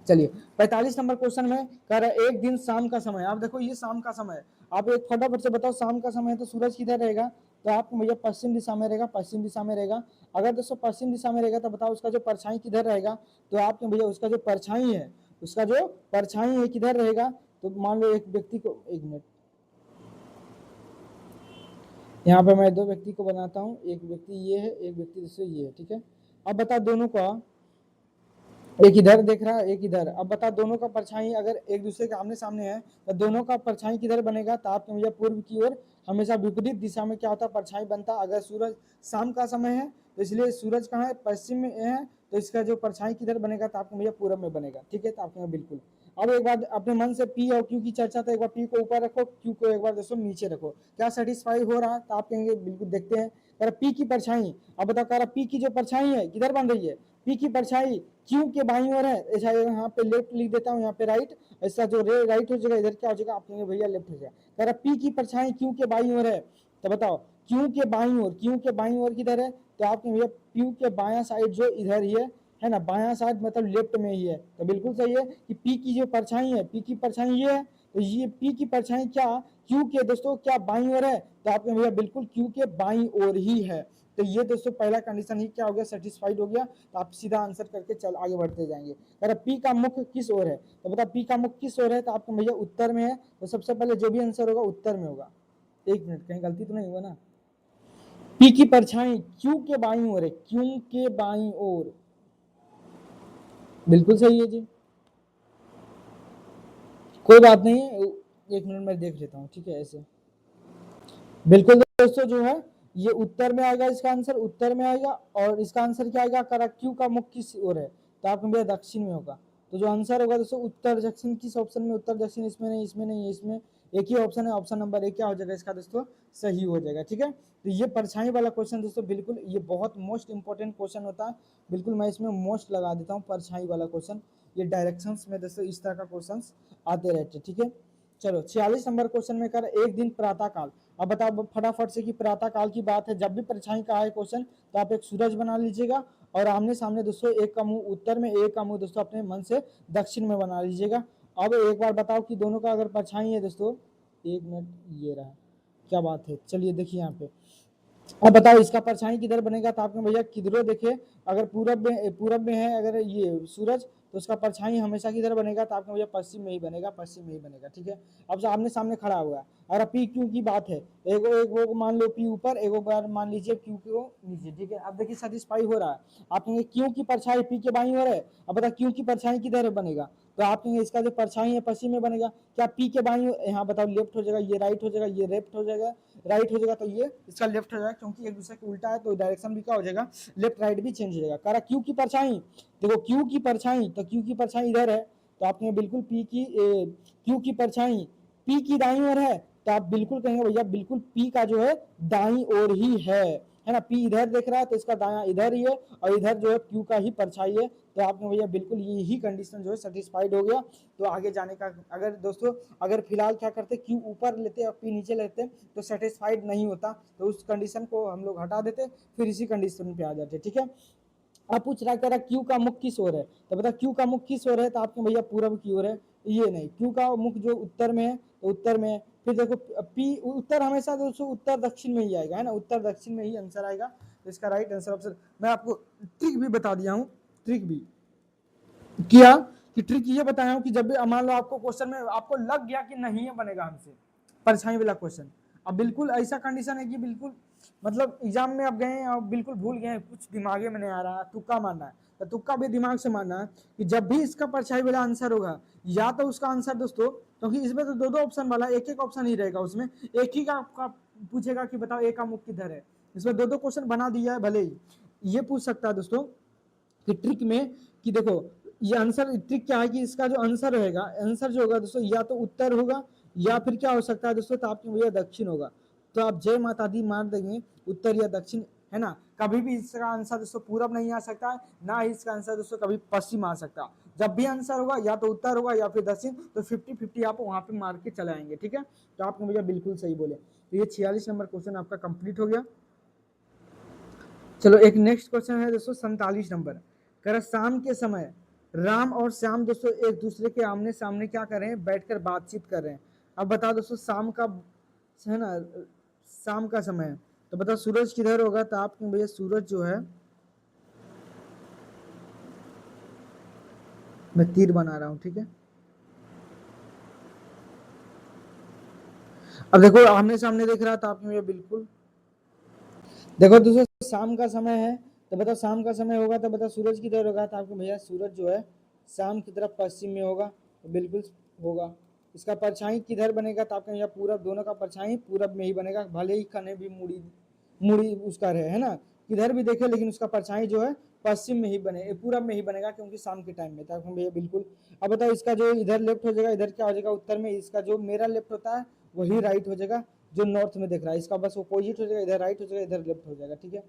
चलिए 45 नंबर क्वेश्चन में कह रहा है एक दिन शाम का समय। आप देखो ये शाम का समय, आप एक फटाफट से बताओ शाम का समय है तो सूरज किधर रहेगा, तो आपको भैया पश्चिम दिशा में रहेगा, पश्चिम दिशा में रहेगा। अगर दोस्तों पश्चिम दिशा में रहेगा तो बताओ उसका जो परछाई किधर रहेगा, तो आपके भैया उसका जो परछाई है, उसका जो परछाई है किधर रहेगा, तो मान लो एक व्यक्ति को, एक मिनट यहाँ पे मैं दो व्यक्ति को बनाता हूँ, एक व्यक्ति ये है, एक व्यक्ति दूसरे ये है। ठीक है, अब बता दोनों का, एक इधर देख रहा है एक इधर, अब बता दोनों का परछाई अगर एक दूसरे के आमने सामने है तो दोनों का परछाई किधर बनेगा, तो आपके भैया पूर्व की ओर हमेशा विपरीत दिशा में क्या होता है, परछाई बनता। अगर सूरज शाम का समय है तो इसलिए सूरज कहाँ है, पश्चिम में है, तो इसका जो परछाई किधर बनेगा, तो आपके भैया पूर्व में बनेगा। ठीक है, तो आपके बिल्कुल। अब एक बार अपने मन से पी और क्यू की चर्चा, तो एक बार पी को ऊपर रखो, क्यू को एक बार दोस्तों नीचे रखो, क्या सेटिस्फाई हो रहा है, तो आप कहेंगे बिल्कुल। देखते हैं कह रहा पी की परछाई, अब बताओ कह रहा पी की जो परछाई है किधर बन रही है, पी की परछाई क्यू के बाईं ओर है, ऐसा यहाँ पे लेफ्ट लिख देता हूँ, यहाँ पे राइट, ऐसा जो राइट हो जाएगा इधर क्या हो जाएगा, आप कहेंगे भैया लेफ्ट हो जाएगा। कह रहा पी की परछाई क्यू के बाईं ओर है, तो बताओ क्यू के बाईं ओर, क्यू के बाईं ओर किधर है, तो आप कहेंगे क्यू के बायां साइड जो इधर ही है ना, बायां साइड मतलब लेफ्ट में ही है, तो बिल्कुल सही है कि पी की जो परछाई है, पी की परछाई ये है, तो ये पी की परछाई क्या क्यू के दोस्तों क्या बाईं ओर है, तो आप कहेंगे भैया बिल्कुल क्यू के बाईं ओर ही है। तो ये दोस्तों पहला कंडीशन ही क्या हो गया, सेटिस्फाइड हो गया, तो आप सीधा आंसर करके चल आगे बढ़ते जाएंगे। अगर पी का मुख किस ओर है, तो बता पी का मुख किस ओर है, तो आपको भैया उत्तर में है, तो सबसे पहले जो भी आंसर होगा उत्तर में होगा। एक मिनट कहीं गलती तो नहीं हुआ ना, पी की परछाई क्यू के बाईं ओर है, क्यू के बाईं ओर, बिल्कुल सही है जी, कोई बात नहीं है, एक मिनट में देख लेता हूँ, ठीक है ऐसे बिल्कुल दोस्तों जो है ये उत्तर में आएगा, इसका आंसर उत्तर में आएगा, और इसका आंसर क्या आएगा, करा क्यू का मुख किस ओर है, तो आपको भैया दक्षिण में होगा, तो जो आंसर होगा दोस्तों उत्तर दक्षिण, किस ऑप्शन में, उत्तर दक्षिण, इसमें नहीं, इसमें नहीं, इसमें एक ही ऑप्शन है, ऑप्शन नंबर एक क्या हो जाएगा इसका दोस्तों, सही हो जाएगा। ठीक है, तो ये परछाई वाला क्वेश्चन दोस्तों बिल्कुल ये बहुत मोस्ट इंपॉर्टेंट क्वेश्चन होता है, बिल्कुल मैं इसमें मोस्ट लगा देता हूँ परछाई वाला क्वेश्चन, ये डायरेक्शंस में दोस्तों इस तरह का क्वेश्चन आते रहते हैं। ठीक है, चलो 46 नंबर क्वेश्चन में कर एक दिन प्रातः काल, अब बताओ फटाफट से कि प्रातः काल की बात है, जब भी परछाई का है क्वेश्चन तो आप एक सूरज बना लीजिएगा, और आमने सामने दोस्तों एक का मुंह उत्तर में, एक का मुंह दोस्तों अपने मन से दक्षिण में बना लीजिएगा। अब एक बार बताओ कि दोनों का अगर परछाई है दोस्तों, एक मिनट ये रहा, क्या बात है, चलिए देखिए यहाँ पे, अब बताओ इसका परछाई किधर बनेगा, तो आपने भैया किधरों देखे, अगर पूरब में है अगर ये सूरज, तो उसका परछाई हमेशा किधर बनेगा, तो आपने भैया पश्चिम में ही बनेगा, पश्चिम में ही बनेगा। ठीक है, अब आमने सामने खड़ा हुआ है, और पी क्यू की बात है, एक मान लो पी ऊपर, एक बार मान लीजिए क्यू को नीचे। ठीक है, अब देखिए सेटिस्फाई हो रहा है, आप कहेंगे क्यू की परछाई पी के बाईं ओर है, अब बता क्यू की परछाई किधर बनेगा, तो आप कहेंगे इसका जो परछाई है पश्चिम में बनेगा, क्या पी के बाईं, यहाँ बताओ लेफ्ट हो जाएगा, ये राइट हो जाएगा, ये लेफ्ट हो जाएगा, राइट हो जाएगा, तो ये इसका लेफ्ट हो जाएगा, क्योंकि एक दूसरे के उल्टा है, तो डायरेक्शन भी क्या हो जाएगा, लेफ्ट राइट भी चेंज हो जाएगा। कह रहा क्यू की परछाई, देखो क्यू की परछाई, तो क्यू की परछाई इधर है, तो आपने बिल्कुल पी की क्यू की परछाई पी की दाईं ओर है, तो आप बिल्कुल कहेंगे भैया बिल्कुल पी का जो है दाईं ओर ही है ना, पी इधर देख रहा है तो इसका दायां इधर ही है, और इधर जो है क्यू का ही परछाई है, तो आपने भैया बिल्कुल यही कंडीशन जो है सेटिस्फाइड हो गया। तो आगे जाने का अगर दोस्तों, अगर फिलहाल क्या करते क्यू ऊपर लेते और पी नीचे लेते तो सेटिस्फाइड नहीं होता, तो उस कंडीशन को हम लोग हटा देते, फिर इसी कंडीशन पे आ जाते। ठीक है, अब पूछ रहा कह रहा क्यू का मुख किस ओर है, तो बता क्यू का मुख किस ओर है, तो आपके भैया पूरब की ओर है, ये नहीं, क्यू का मुख जो उत्तर में है तो उत्तर में है, फिर देखो पी उत्तर हमेशा दोस्तों उत्तर दक्षिण में ही आएगा, है ना, उत्तर दक्षिण में ही आंसर आएगा, तो इसका राइट आंसर ऑप्शन, मैं आपको ट्रिक भी बता दिया हूँ, ट्रिक भी किया कि ट्रिक ये बताया हूँ कि जब भी मान लो आपको क्वेश्चन में आपको लग गया कि नहीं है बनेगा हमसे परछाई वाला क्वेश्चन, अब बिल्कुल ऐसा कंडीशन है कि बिल्कुल मतलब एग्जाम में आप गए और बिल्कुल भूल गए, कुछ दिमागे में नहीं आ रहा, तुक्का मारना है, तो तुक्का भी दिमाग से मारना है कि जब भी इसका परछाई वाला आंसर होगा, या तो उसका आंसर दोस्तों, क्योंकि इसमें तो दो दो ऑप्शन वाला, एक एक ऑप्शन ही रहेगा उसमें, एक ही का आपका पूछेगा कि बताओ एक का मुख किधर है, इसमें दो दो क्वेश्चन बना दिया है, भले ही ये पूछ सकता है दोस्तों कि ट्रिक में कि देखो ये आंसर, ट्रिक क्या है कि इसका जो आंसर रहेगा, आंसर जो होगा दोस्तों या तो उत्तर होगा, या फिर क्या हो सकता है दोस्तों, तो आपके भैया दक्षिण होगा, तो आप जय माता दी मार देंगे उत्तर या दक्षिण, है ना, कभी भी इसका आंसर दोस्तों पूरब नहीं आ सकता है, ना इसका आंसर दोस्तों कभी पश्चिम आ सकता है, जब भी आंसर होगा या तो उत्तर होगा या फिर दक्षिण, तो 50-50 आप वहां पे मार के चले आएंगे। ठीक है, तो आपने भैया बिल्कुल सही बोले, तो ये 46 नंबर क्वेश्चन आपका कंप्लीट हो गया। चलो एक नेक्स्ट क्वेश्चन है दोस्तों 47 नंबर, कह रहा शाम के समय राम और श्याम दोस्तों एक दूसरे के आमने सामने क्या कर रहे हैं, बैठकर बातचीत कर रहे हैं। अब बताओ दोस्तों शाम का है ना, शाम का समय है, तो बताओ सूरज किधर होगा, तो आपके भैया सूरज जो है, मैं तीर बना रहा हूं, ठीक है, अब देखो आमने सामने देख रहा था आपने भैया बिल्कुल, देखो दोस्तों शाम का समय है, तो बताओ शाम का समय होगा तो बताओ सूरज किधर होगा, तो आपको भैया सूरज जो है शाम की तरफ पश्चिम में होगा, तो बिल्कुल होगा। इसका परछाई किधर बनेगा, तो आपके यहाँ पूरब, दोनों का परछाई पूरब में ही बनेगा, भले ही कने भी मुड़ी मुड़ी उसका रहे, है ना, किधर भी देखे लेकिन उसका परछाई जो है पश्चिम में ही बने, पूरब में ही बनेगा, क्योंकि शाम के टाइम में, तो भैया बिल्कुल। अब बताओ इसका जो इधर लेफ्ट हो जाएगा, इधर क्या हो जाएगा उत्तर में, इसका जो मेरा लेफ्ट होता है वही राइट हो जाएगा, जो नॉर्थ में दिख रहा है, इसका बस अपोजिट हो जाएगा, इधर राइट हो जाएगा, इधर लेफ्ट हो जाएगा। ठीक है,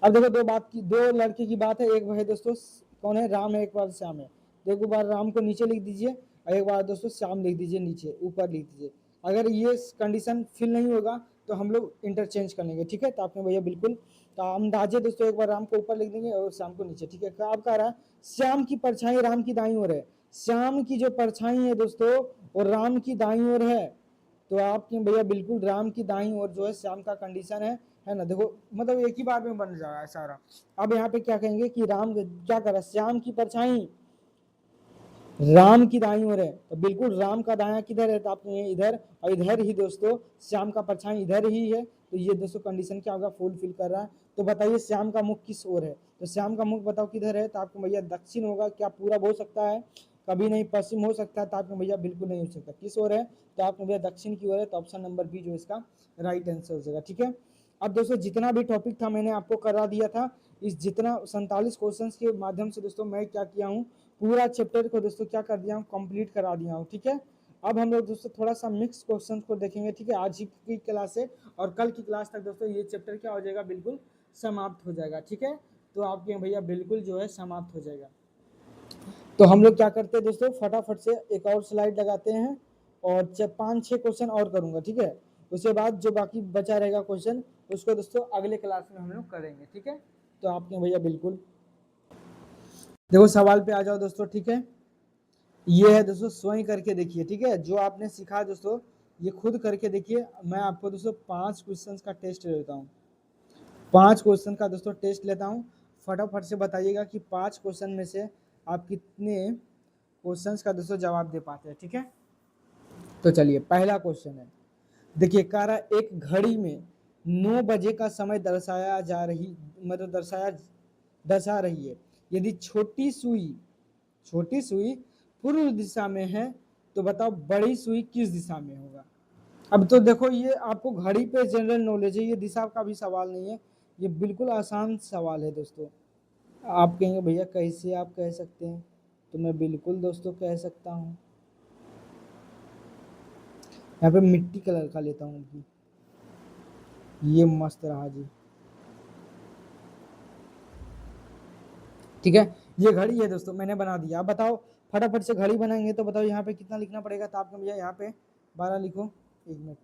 अब देखो दो लड़के की बात है, एक भाई दोस्तों कौन है, राम है, एक बार श्याम है। तो एक बार राम को नीचे लिख दीजिए और एक बार दोस्तों श्याम लिख दीजिए, नीचे ऊपर लिख दीजिए। अगर ये कंडीशन फिल नहीं होगा तो हम लोग इंटरचेंज कर लेंगे। ठीक है, तो आपने भैया बिल्कुल तो अंदाजे दोस्तों एक बार राम को ऊपर लिख देंगे और श्याम को नीचे। ठीक है, अब कह रहा है श्याम की परछाई राम की दाईं ओर है। श्याम की जो परछाई है दोस्तों वो राम की दाईं ओर है, तो आपके भैया बिल्कुल राम की दाईं ओर जो है श्याम का कंडीशन है ना। देखो मतलब एक ही बार में बन जाएगा सारा। अब यहाँ पे क्या कहेंगे कि राम क्या कर रहा है, श्याम की परछाई राम की दाईं ओर है, तो बिल्कुल राम का दायां किधर है, तो आपने इधर, और इधर ही दोस्तों श्याम का परछाई इधर ही है। तो ये दोस्तों कंडीशन क्या होगा, फुलफिल कर रहा है। तो बताइए श्याम का मुख किस ओर है, तो श्याम का मुख बताओ किधर है, तो आपको भैया दक्षिण होगा। क्या पूरब हो सकता है, कभी नहीं। पश्चिम हो सकता है, तो आपको भैया बिल्कुल नहीं हो सकता। किस ओर है, तो आपको भैया दक्षिण की ओर है। तो ऑप्शन नंबर बी जो इसका राइट आंसर हो जाएगा। ठीक है, अब दोस्तों जितना भी टॉपिक था मैंने आपको करा दिया था। इस जितना 47 क्वेश्चंस के माध्यम से दोस्तों मैं क्या किया हूँ, पूरा चैप्टर को दोस्तों क्या कर दिया हूँ, कंप्लीट करा दिया हूँ। ठीक है, अब हम लोग दोस्तों थोड़ा सा मिक्स क्वेश्चन को देखेंगे। ठीक है, आज ही की क्लास से और कल की क्लास तक दोस्तों ये चैप्टर क्या हो जाएगा, बिल्कुल समाप्त हो जाएगा। ठीक है, तो आपके भैया बिल्कुल जो है समाप्त हो जाएगा। तो हम लोग क्या करते हैं दोस्तों, फटाफट से एक और स्लाइड लगाते हैं और 5-6 क्वेश्चन और करूंगा। ठीक है, उसके बाद जो बाकी बचा रहेगा क्वेश्चन उसको दोस्तों अगले क्लास में हम लोग करेंगे। ठीक है, तो आपके भैया बिल्कुल देखो सवाल पे आ जाओ दोस्तों। ठीक है, ये है दोस्तों स्वयं करके देखिए। ठीक है, जो आपने सीखा दोस्तों ये खुद करके देखिए। मैं आपको दोस्तों 5 क्वेश्चन का टेस्ट लेता हूँ, 5 क्वेश्चन का दोस्तों टेस्ट लेता हूँ। फटाफट से बताइएगा कि 5 क्वेश्चन में से आप कितने क्वेश्चंस का दोस्तों जवाब दे पाते हैं। ठीक है, तो चलिए पहला क्वेश्चन है, देखिए कह रहा है एक घड़ी में 9 बजे का समय दर्शाया जा रही, मतलब दर्शा रही है। यदि छोटी सुई पूर्व दिशा में है तो बताओ बड़ी सुई किस दिशा में होगा। अब तो देखो ये आपको घड़ी पे जनरल नॉलेज है, ये दिशा का भी सवाल नहीं है, ये बिल्कुल आसान सवाल है दोस्तों। आप कहेंगे भैया कैसे आप कह सकते हैं, तो मैं बिल्कुल दोस्तों कह सकता हूँ। यहाँ पे मिट्टी कलर का लेता हूँ अभी, ये मस्त रहा जी। ठीक है, ये घड़ी है दोस्तों मैंने बना दिया। अब बताओ फटाफट से घड़ी बनाएंगे तो बताओ यहाँ पे कितना लिखना पड़ेगा, तो आपको भैया यहाँ पे 12 लिखो। 1 मिनट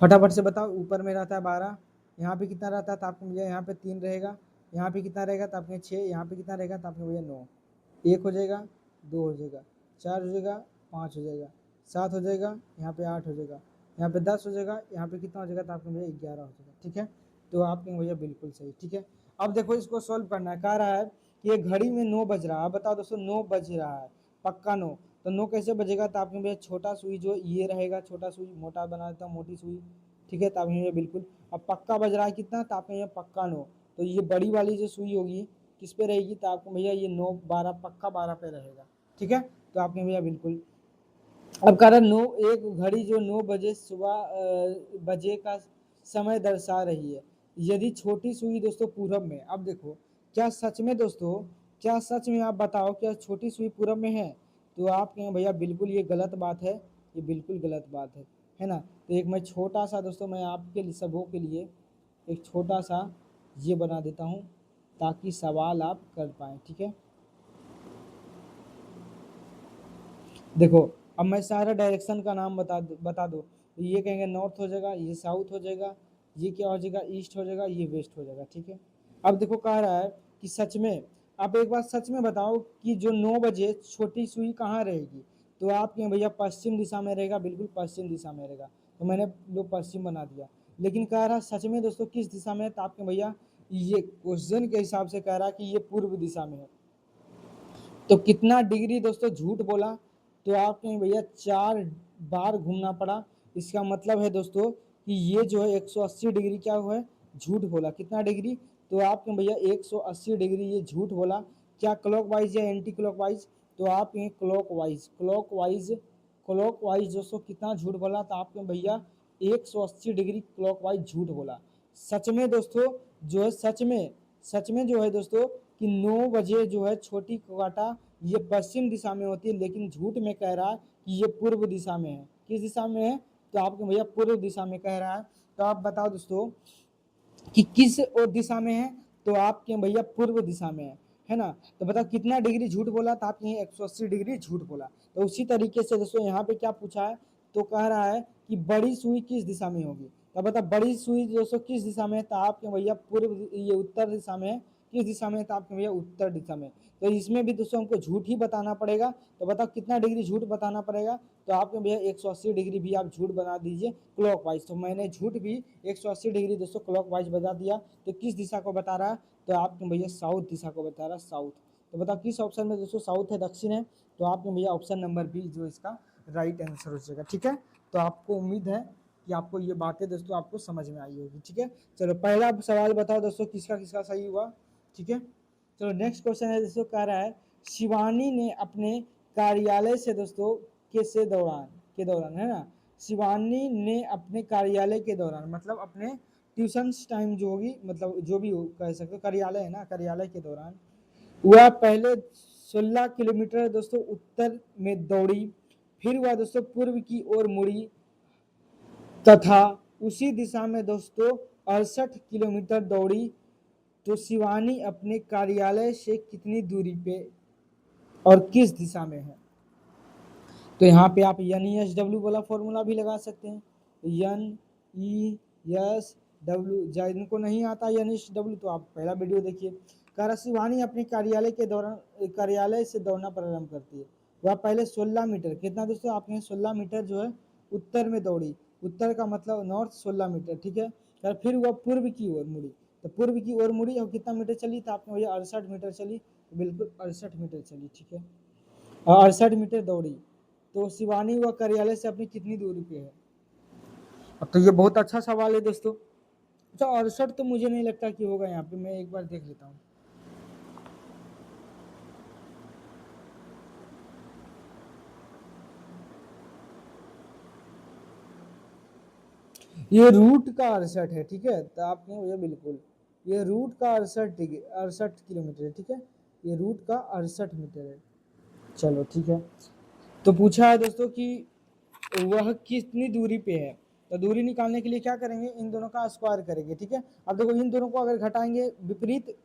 फटाफट से बताओ, ऊपर में रहता है 12, यहाँ पे कितना रहता है, तो आपको भैया यहाँ पे 3 रहेगा, यहाँ पे कितना रहेगा, तो आपके 6, यहाँ पे कितना रहेगा, तो आपको भैया 9, 1 हो जाएगा, 2 हो जाएगा, 4 हो जाएगा, 5 हो जाएगा, 7 हो जाएगा, यहाँ पे 8 हो जाएगा, यहाँ पे 10 हो जाएगा, यहाँ पे कितना हो जाएगा, तो आपको भैया 11 हो जाएगा। ठीक है, तो आपके भैया बिल्कुल सही। ठीक है, अब देखो इसको सॉल्व करना है। कह रहा है कि ये घड़ी में 9 बज रहा है। बताओ दोस्तों 9 बज रहा है, पक्का 9, तो 9 कैसे बजेगा, तो आपके भैया छोटा सुई जो ये रहेगा, छोटा सुई मोटा बना देता हूँ, मोटी सुई। ठीक है, तो आपके भैया बिल्कुल, अब पक्का बज रहा है कितना, तो आपके भैया पक्का 9, तो ये बड़ी वाली जो सुई होगी किस पे रहेगी, तो आपको भैया ये 9 12 पक्का 12 पे रहेगा। ठीक है, तो आपने भैया बिल्कुल। अब कह रहा 9, एक घड़ी जो 9 बजे सुबह बजे का समय दर्शा रही है, यदि छोटी सुई दोस्तों पूरब में। अब देखो क्या सच में दोस्तों, क्या सच में आप बताओ क्या छोटी सुई पूरब में है, तो आप कहें भैया बिल्कुल ये गलत बात है, ये बिल्कुल गलत बात है ना। तो एक मैं छोटा सा दोस्तों मैं आपके लिए सबों के लिए एक छोटा सा ये बना देता हूँ ताकि सवाल आप कर पाएँ। ठीक है, देखो अब मैं सारा डायरेक्शन का नाम बता दो, ये कहेंगे नॉर्थ हो जाएगा, ये साउथ हो जाएगा, ये क्या हो जाएगा, ईस्ट हो जाएगा, ये वेस्ट हो जाएगा। ठीक है, अब देखो कह रहा है कि सच में, आप एक बार सच में बताओ कि जो 9 बजे छोटी सुई कहाँ रहेगी, तो आपके भैया पश्चिम दिशा में रहेगा, बिल्कुल पश्चिम दिशा में रहेगा, तो मैंने लो पश्चिम बना दिया। लेकिन कह रहा है सच में दोस्तों किस दिशा में है, तो आपके भैया ये क्वेश्चन के हिसाब से कह रहा है कि ये पूर्व दिशा में है। तो कितना डिग्री दोस्तों झूठ बोला, तो आपने भैया 4 बार घूमना पड़ा। इसका मतलब है दोस्तों कि ये जो है 180 डिग्री क्या हुआ है, झूठ बोला। कितना डिग्री, तो आपने भैया 180 डिग्री ये झूठ बोला। क्या क्लॉकवाइज या एंटी क्लॉकवाइज, तो आप ये क्लॉकवाइज दोस्तों कितना झूठ बोला, तो आपने भैया 180 डिग्री क्लॉकवाइज झूठ बोला। सच में दोस्तों जो है सच में जो है दोस्तों कि 9 बजे जो है छोटी काटा ये पश्चिम दिशा में होती है, लेकिन झूठ में कह रहा है कि ये पूर्व दिशा में है। किस दिशा में है, तो आपके भैया पूर्व दिशा में कह रहा है। तो आप बताओ दोस्तों कि किस और दिशा में है, तो आपके भैया पूर्व दिशा में है ना। तो बताओ कितना डिग्री झूठ बोला, तो आपने 180 डिग्री झूठ बोला। तो उसी तरीके से दोस्तों यहाँ पे क्या पूछा है, तो कह रहा है कि बड़ी सुई किस दिशा में होगी। तो बता बड़ी सुई दोस्तों किस दिशा में है, तो आपके भैया पूर्व, ये उत्तर दिशा में है। किस दिशा में है, तो आपके भैया उत्तर दिशा में। तो इसमें भी दोस्तों हमको झूठ ही बताना पड़ेगा। तो बताओ कितना डिग्री झूठ बताना पड़ेगा, तो आपके भैया 180 डिग्री भी आप झूठ बना दीजिए क्लॉकवाइज। तो मैंने झूठ भी 180 डिग्री दोस्तों क्लॉकवाइज बता दिया। तो किस दिशा को बता रहा है, तो आपके भैया साउथ दिशा को बता रहा है, साउथ। तो बताओ किस ऑप्शन में दोस्तों साउथ है, दक्षिण है, तो आपके भैया ऑप्शन नंबर बी जो इसका राइट आंसर हो जाएगा। ठीक है, तो आपको उम्मीद है कि आपको ये बातें दोस्तों आपको समझ में आई होगी। ठीक है, चलो पहला सवाल बताओ दोस्तों किसका किसका सही हुआ। ठीक है, चलो नेक्स्ट क्वेश्चन है दोस्तों, कह रहा है शिवानी ने अपने कार्यालय से दोस्तों के दौरान है ना, शिवानी ने अपने कार्यालय के दौरान मतलब अपने ट्यूशन टाइम जो होगी, मतलब जो भी हो कह सकते हो, कार्यालय है ना, कार्यालय के दौरान वह पहले 16 किलोमीटर दोस्तों उत्तर में दौड़ी, फिर वह दोस्तों पूर्व की ओर मुड़ी तथा उसी दिशा में दोस्तों 68 किलोमीटर दौड़ी। तो शिवानी अपने कार्यालय से कितनी दूरी पे और किस दिशा में है। तो यहाँ पे आप एन ई एस डब्ल्यू वाला फॉर्मूला भी लगा सकते हैं, एन ई एस डब्ल्यू। जिनको नहीं आता एन एस डब्ल्यू तो आप पहला वीडियो देखिए। कह रहा शिवानी अपने कार्यालय से दौड़ना प्रारंभ करती है। वह पहले 16 मीटर, कितना दोस्तों आपने 16 मीटर जो है उत्तर में दौड़ी, उत्तर का मतलब नॉर्थ 16 मीटर। ठीक है, फिर वह पूर्व की ओर मुड़ी, तो पूर्व की ओर मुड़ी और कितना मीटर चली, तो आपने भैया 68 मीटर चली, तो बिल्कुल 68 मीटर चली। ठीक है, 68 मीटर दौड़ी। तो शिवानी व कार्यालय से अपनी कितनी दूरी पे है। अब तो ये बहुत अच्छा सवाल है दोस्तों। अच्छा 68 तो मुझे नहीं लगता कि होगा, यहाँ पे मैं एक बार देख लेता हूँ। ये रूट का 68 है। ठीक है, तो आपने ये बिल्कुल ये रूट का 68 किलोमीटर है। ठीक है, ये रूट का 68 मीटर है। चलो ठीक है, तो पूछा है दोस्तों कि वह कितनी दूरी पे है। तो दूरी निकालने के लिए क्या करेंगे, इन दोनों का स्क्वायर करेंगे। ठीक है, अब देखो इन दोनों को अगर घटाएंगे विपरीत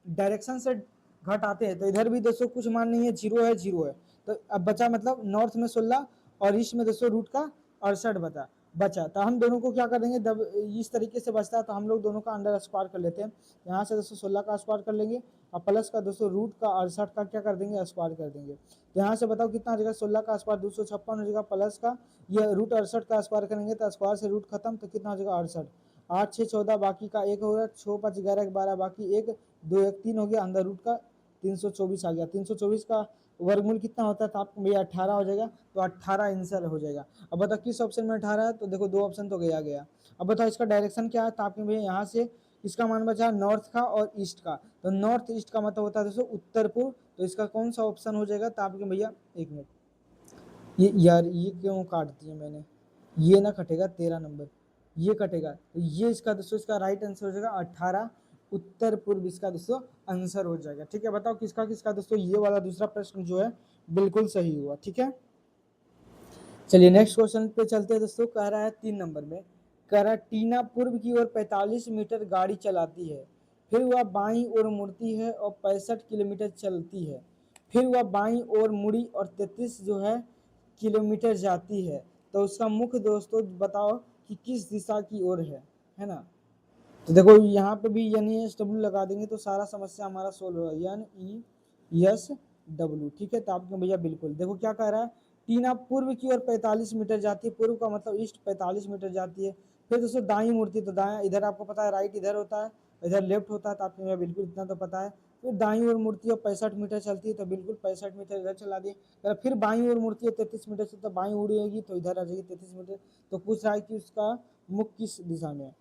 डायरेक्शन से घटाते हैं, तो इधर भी दोस्तों कुछ मान नहीं है, जीरो है, जीरो है। तो अब बचा मतलब नॉर्थ में 16 और ईस्ट में दोस्तों रूट का 68 बचा। तो हम दोनों को क्या कर देंगे, जब इस तरीके से बचता है तो हम लोग दोनों का अंडर स्क्वायर कर लेते हैं। यहाँ से दोस्तों 16 का स्क्वायर कर लेंगे और प्लस का दोस्तों रूट का 68 का क्या कर देंगे, स्क्वायर कर देंगे। तो यहाँ से बताओ कितना हो जाएगा, 16 का स्क्वायर 256 हो जाएगा, प्लस का ये रूट 68 का स्क्वायर करेंगे तो स्क्वायर से रूट खत्म, तो कितना हो जाएगा 68। 8 6 14 बाकी का एक हो गया, 6 5 11 12 बाकी एक 2 1 3 हो गया, अंदर रूट का 324 आ गया। 324 का वर्गमूल कितना होता है, तो आपको भैया 18 हो जाएगा। तो 18 आंसर हो जाएगा। अब बताओ किस ऑप्शन में 18 है, तो देखो दो ऑप्शन तो गया गया। अब बताओ इसका डायरेक्शन क्या है, तो आपके भैया यहाँ से इसका मान बचा नॉर्थ का और ईस्ट का। तो नॉर्थ ईस्ट का मतलब होता है दोस्तों उत्तर पूर्व। तो इसका कौन सा ऑप्शन हो जाएगा, तो आपके भैया एक मिनट, ये यार ये क्यों काट दिया मैंने, ये ना कटेगा 13 नंबर, ये कटेगा। तो ये इसका दोस्तों इसका राइट आंसर हो जाएगा 18, उत्तर पूर्व इसका दोस्तों आंसर हो जाएगा। ठीक है, बताओ किसका किसका दोस्तों ये वाला दूसरा प्रश्न जो है बिल्कुल सही हुआ। ठीक है, चलिए नेक्स्ट क्वेश्चन पे चलते हैं दोस्तों। कह रहा है 3 नंबर में, कह रहा है टीना पूर्व की ओर 45 मीटर गाड़ी चलाती है, फिर वह बाईं ओर मुड़ती है और 65 किलोमीटर चलती है, फिर वह बाईं ओर मुड़ी और 33 जो है किलोमीटर जाती है। तो उसका मुख्य दोस्तों बताओ कि किस दिशा की ओर है ना। तो देखो यहाँ पे भी एन ई एस डब्ल्यू लगा देंगे तो सारा समस्या हमारा सोल्व होगा, एन ई एस डब्ल्यू। ठीक है, तो आपके भैया बिल्कुल देखो क्या कह रहा है, टीना पूर्व की ओर 45 मीटर जाती है, पूर्व का मतलब ईस्ट 45 मीटर जाती है, फिर दोस्तों दाई मुड़ती है, तो दाया इधर आपको पता है, राइट इधर होता है, इधर लेफ्ट होता है, तो आपके भैया बिल्कुल इतना तो पता है। फिर दाई ओर मुड़ती है 65 मीटर चलती है, तो बिल्कुल 65 मीटर इधर चला दिए। फिर बाई ओर मुड़ती है 33 मीटर से, तो बाई उड़ेगी तो इधर आ जाएगी 33 मीटर। तो पूछ रहा है कि उसका मुख किस दिशा में है।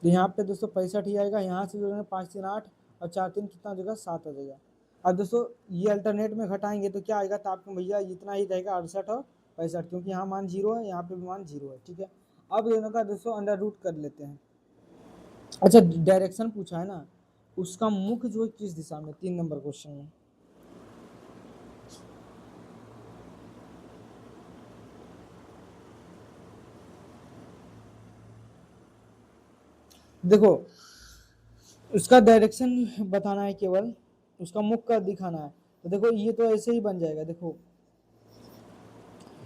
तो यहाँ पे दोस्तों 65 ही आएगा, यहाँ से जो है 5 3 8 और 4 3 कितना हो जाएगा 7 हो जाएगा। अब दोस्तों ये अल्टरनेट में घटाएंगे तो क्या आएगा, तो आपको भैया इतना ही रहेगा 68 और 65, क्योंकि यहाँ मान जीरो है, यहाँ पे भी मान जीरो है। ठीक है, अब दोनों का दोस्तों अंडर रूट कर लेते हैं। अच्छा डायरेक्शन पूछा है ना, उसका मुख जो है किस दिशा में, 3 नंबर क्वेश्चन में। देखो उसका डायरेक्शन बताना है, केवल उसका मुख का दिखाना है। तो देखो ये तो ऐसे ही बन जाएगा, देखो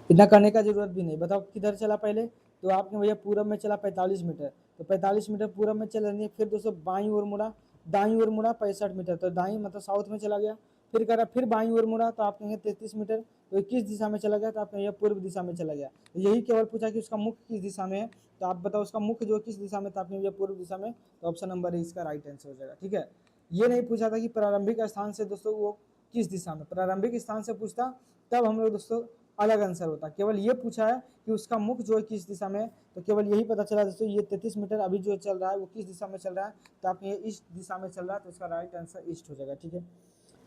इतना करने का जरूरत भी नहीं। बताओ किधर चला पहले, तो आपने भैया पूरब में चला 45 मीटर, तो 45 मीटर पूरब में चलने, फिर दोस्तों बाई ओर मुड़ा, दाई ओर मुड़ा 65 मीटर, तो दाई मतलब साउथ में चला गया। फिर करा, फिर बाई ओर मुड़ा तो आप कहेंगे 33 मीटर, तो किस दिशा में चला गया, तो आप कहेंगे पूर्व दिशा में चला गया। तो यही केवल पूछा कि उसका मुख किस दिशा में है, तो आप बताओ उसका मुख जो किस दिशा में, तो आपने भैया पूर्व दिशा में, तो ऑप्शन नंबर है इसका राइट आंसर हो जाएगा। ठीक है, ये नहीं पूछा था कि प्रारंभिक स्थान से दोस्तों वो किस दिशा में, प्रारंभिक स्थान से पूछता तब हम लोग दोस्तों अलग आंसर होता। केवल ये पूछा है कि उसका मुख जो है किस दिशा में है, तो केवल यही पता चला दोस्तों ये 33 मीटर अभी जो चल रहा है वो किस दिशा में चल रहा है, तो आप ये इस दिशा में चल रहा है, तो इसका राइट आंसर ईस्ट हो जाएगा। ठीक है,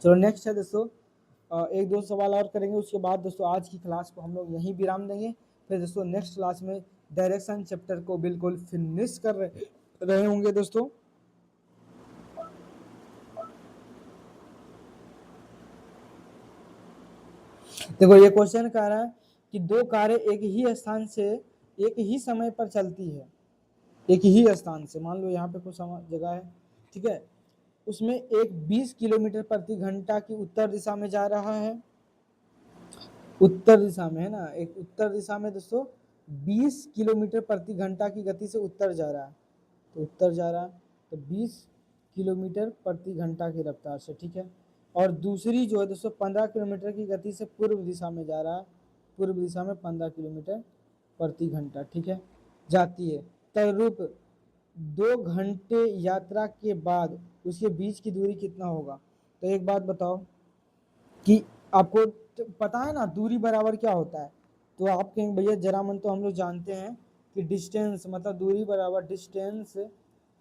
चलो नेक्स्ट है दोस्तों, एक दो सवाल और करेंगे, उसके बाद दोस्तों आज की क्लास को हम लोग यहीं विराम देंगे। फिर दोस्तों नेक्स्ट क्लास में डायरेक्शन चैप्टर को बिल्कुल फिनिश कर रहे होंगे दोस्तों। देखो ये क्वेश्चन कह रहा है कि दो कारें एक ही स्थान से एक ही समय पर चलती है, एक ही स्थान से, मान लो यहाँ पे कुछ जगह है, ठीक है, उसमें एक 20 किलोमीटर प्रति घंटा की उत्तर दिशा में जा रहा है, उत्तर दिशा में है ना, एक उत्तर दिशा में दोस्तों 20 किलोमीटर प्रति घंटा की गति से उत्तर जा रहा है, तो उत्तर जा रहा है, तो 20 किलोमीटर प्रति घंटा की रफ्तार से। ठीक है, और दूसरी जो है दोस्तों 15 किलोमीटर की गति से पूर्व दिशा में जा रहा है, पूर्व दिशा में 15 किलोमीटर प्रति घंटा, ठीक है, जाती है। तद्रूप 2 घंटे यात्रा के बाद उसके बीच की दूरी कितना होगा। तो एक बात बताओ कि आपको पता है ना दूरी बराबर क्या होता है, तो आप कहेंगे भैया जरा मन तो हम लोग जानते हैं कि डिस्टेंस मतलब दूरी बराबर डिस्टेंस,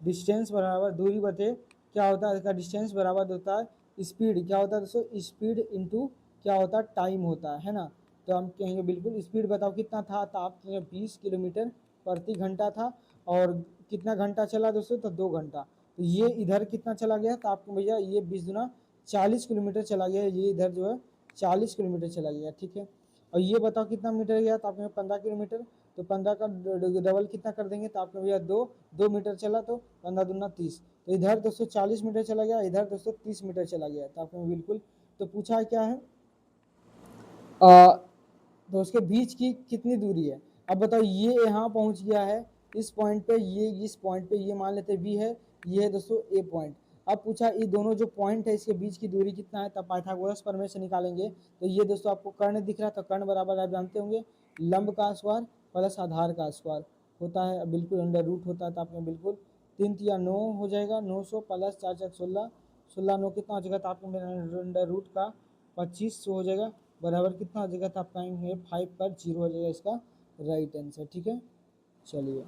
डिस्टेंस बराबर दूरी बटे क्या होता है, इसका डिस्टेंस बराबर होता है स्पीड, क्या होता है दोस्तों स्पीड इंटू क्या होता है टाइम होता है ना। तो हम कहेंगे बिल्कुल स्पीड बताओ कितना था, तो आप कहेंगे 20 किलोमीटर प्रति घंटा था, और कितना घंटा चला दोस्तों, तो 2 घंटा। तो ये इधर कितना चला गया, तो आपको भैया ये 20 × 40 किलोमीटर चला गया, ये इधर जो है 40 किलोमीटर चला गया। ठीक है, और ये बताओ कितना मीटर गया, तो आपने 15 किलोमीटर, तो 15 का डबल कितना कर देंगे, तो आपने भैया 2 मीटर चला, तो 15 दूना 30, तो इधर दोस्तों 40 मीटर चला गया, इधर दोस्तों 30 मीटर चला गया, तो आपने बिल्कुल, तो पूछा क्या है तो उसके बीच की कितनी दूरी है। अब बताओ ये यहाँ पहुँच गया है इस पॉइंट पे, ये इस पॉइंट पे, ये मान लेते बी है, ये है दोस्तों ए पॉइंट। अब पूछा ये दोनों जो पॉइंट है इसके बीच की दूरी कितना है, तब पाइथागोरस प्रमेय से निकालेंगे। तो ये दोस्तों आपको कर्ण दिख रहा है, तो कर्ण बराबर आप जानते होंगे लंब का स्क्वायर प्लस आधार का स्क्वायर होता है, बिल्कुल अंडर रूट होता है, तो आपने बिल्कुल 3 × 9 हो जाएगा 900 प्लस 4 × 16, 16 9 कितना हो जाएगा, तो आपको अंडर रूट का 25 हो जाएगा, बराबर कितना हो जाएगा, तो आपका 5 पर 0 हो जाएगा इसका राइट आंसर। ठीक है, चलिए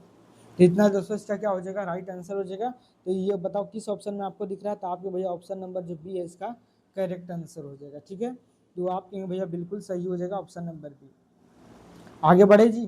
तो इतना दोस्तों इसका क्या हो जाएगा राइट आंसर हो जाएगा। तो ये बताओ किस ऑप्शन में आपको दिख रहा है, तो आपके भैया ऑप्शन नंबर जो बी है इसका करेक्ट आंसर हो जाएगा। ठीक है, तो आपके भैया बिल्कुल सही हो जाएगा ऑप्शन नंबर बी। आगे बढ़े जी,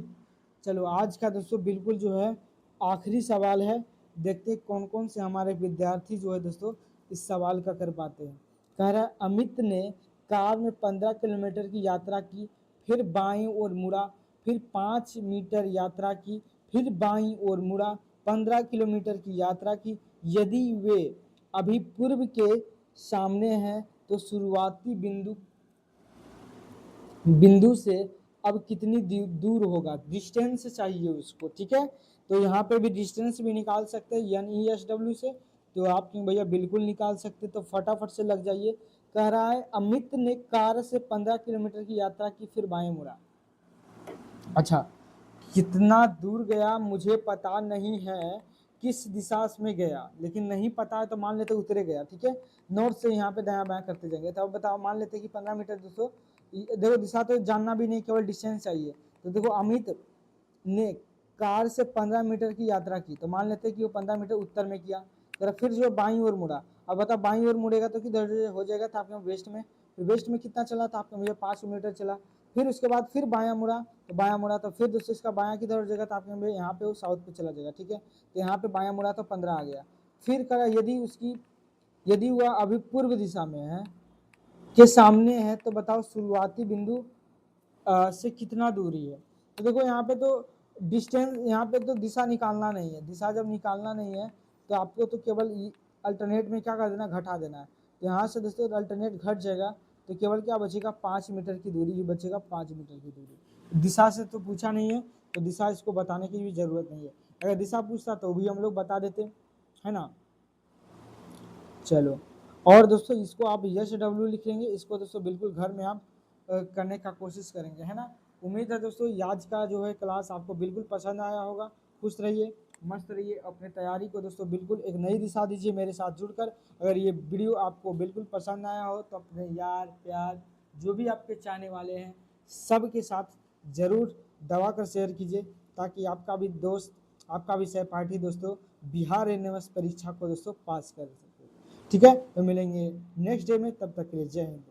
चलो आज का दोस्तों बिल्कुल जो है आखिरी सवाल है, देखते हैं कौन कौन से हमारे विद्यार्थी जो है दोस्तों इस सवाल का कर पाते हैं। कह रहा है अमित ने कार में 15 किलोमीटर की यात्रा की, फिर बाईं ओर मुड़ा, फिर 5 मीटर यात्रा की, फिर बाईं ओर मुड़ा, 15 किलोमीटर की यात्रा की, यदि वे अभी पूर्व के सामने हैं तो शुरुआती बिंदु से अब कितनी दूर होगा, डिस्टेंस चाहिए उसको। ठीक है, तो यहाँ पे भी डिस्टेंस भी निकाल सकते हैं NESW से, तो आप भैया बिल्कुल निकाल सकते, तो फटाफट से लग जाइए। कह रहा है अमित ने कार से 15 किलोमीटर की यात्रा की फिर बाएं मुड़ा। अच्छा, कितना दूर गया मुझे पता नहीं है, किस दिशा में गया, लेकिन नहीं पता है तो मान लेते उतरे गया। ठीक है, नॉर्थ से यहाँ पे दायां बायां करते जाएंगे, तो अब बताओ मान लेते कि 15 मीटर दोस्तों, देखो दिशा तो जानना भी नहीं, केवल डिस्टेंस चाहिए। तो देखो अमित ने कार से 15 मीटर की यात्रा की, तो मान लेते कि वो 15 मीटर उत्तर में किया, जरा फिर जो बाईं ओर मुड़ा। अब बताओ बाईं ओर मुड़ेगा तो किधर हो जाएगा, था आपके वेस्ट में, फिर वेस्ट में कितना चला था आपका भैया 5 मीटर चला, फिर उसके बाद फिर बायां मुड़ा, तो बायां मुड़ा तो फिर दोस्तों इसका बायां किधर हो जाएगा, तो आपके भैया यहाँ पे वो साउथ पे चला जाएगा। ठीक है, तो यहाँ पे बायां मुड़ा तो 15 आ गया। फिर करा यदि वह अभी पूर्व दिशा में है के सामने है, तो बताओ शुरुआती बिंदु से कितना दूरी है। तो देखो यहाँ पे तो डिस्टेंस यहाँ पे तो दिशा निकालना नहीं है, दिशा जब निकालना नहीं है तो आपको तो केवल अल्टरनेट में क्या कर देना, घटा देना है। तो यहाँ से दोस्तों अल्टरनेट घट जाएगा तो केवल क्या बचेगा, 5 मीटर की दूरी ही बचेगा, 5 मीटर की दूरी। दिशा से तो पूछा नहीं है तो दिशा इसको बताने की भी जरूरत नहीं है, अगर दिशा पूछता तो भी हम लोग बता देते, है ना। चलो, और दोस्तों इसको आप SW लिखेंगे, इसको दोस्तों बिल्कुल घर में आप करने का कोशिश करेंगे, है ना। उम्मीद है दोस्तों आज का जो है क्लास आपको बिल्कुल पसंद आया होगा। खुश रहिए, मस्त रहिए, अपने तैयारी को दोस्तों बिल्कुल एक नई दिशा दीजिए मेरे साथ जुड़कर। अगर ये वीडियो आपको बिल्कुल पसंद आया हो तो अपने यार प्यार जो भी आपके चाहने वाले हैं सब के साथ ज़रूर दबा कर शेयर कीजिए, ताकि आपका भी दोस्त, आपका भी सहपाठी दोस्तों बिहार एनएमएस परीक्षा को दोस्तों पास कर सके। ठीक है, तो मिलेंगे नेक्स्ट डे में, तब तक के लिए जय हिंद।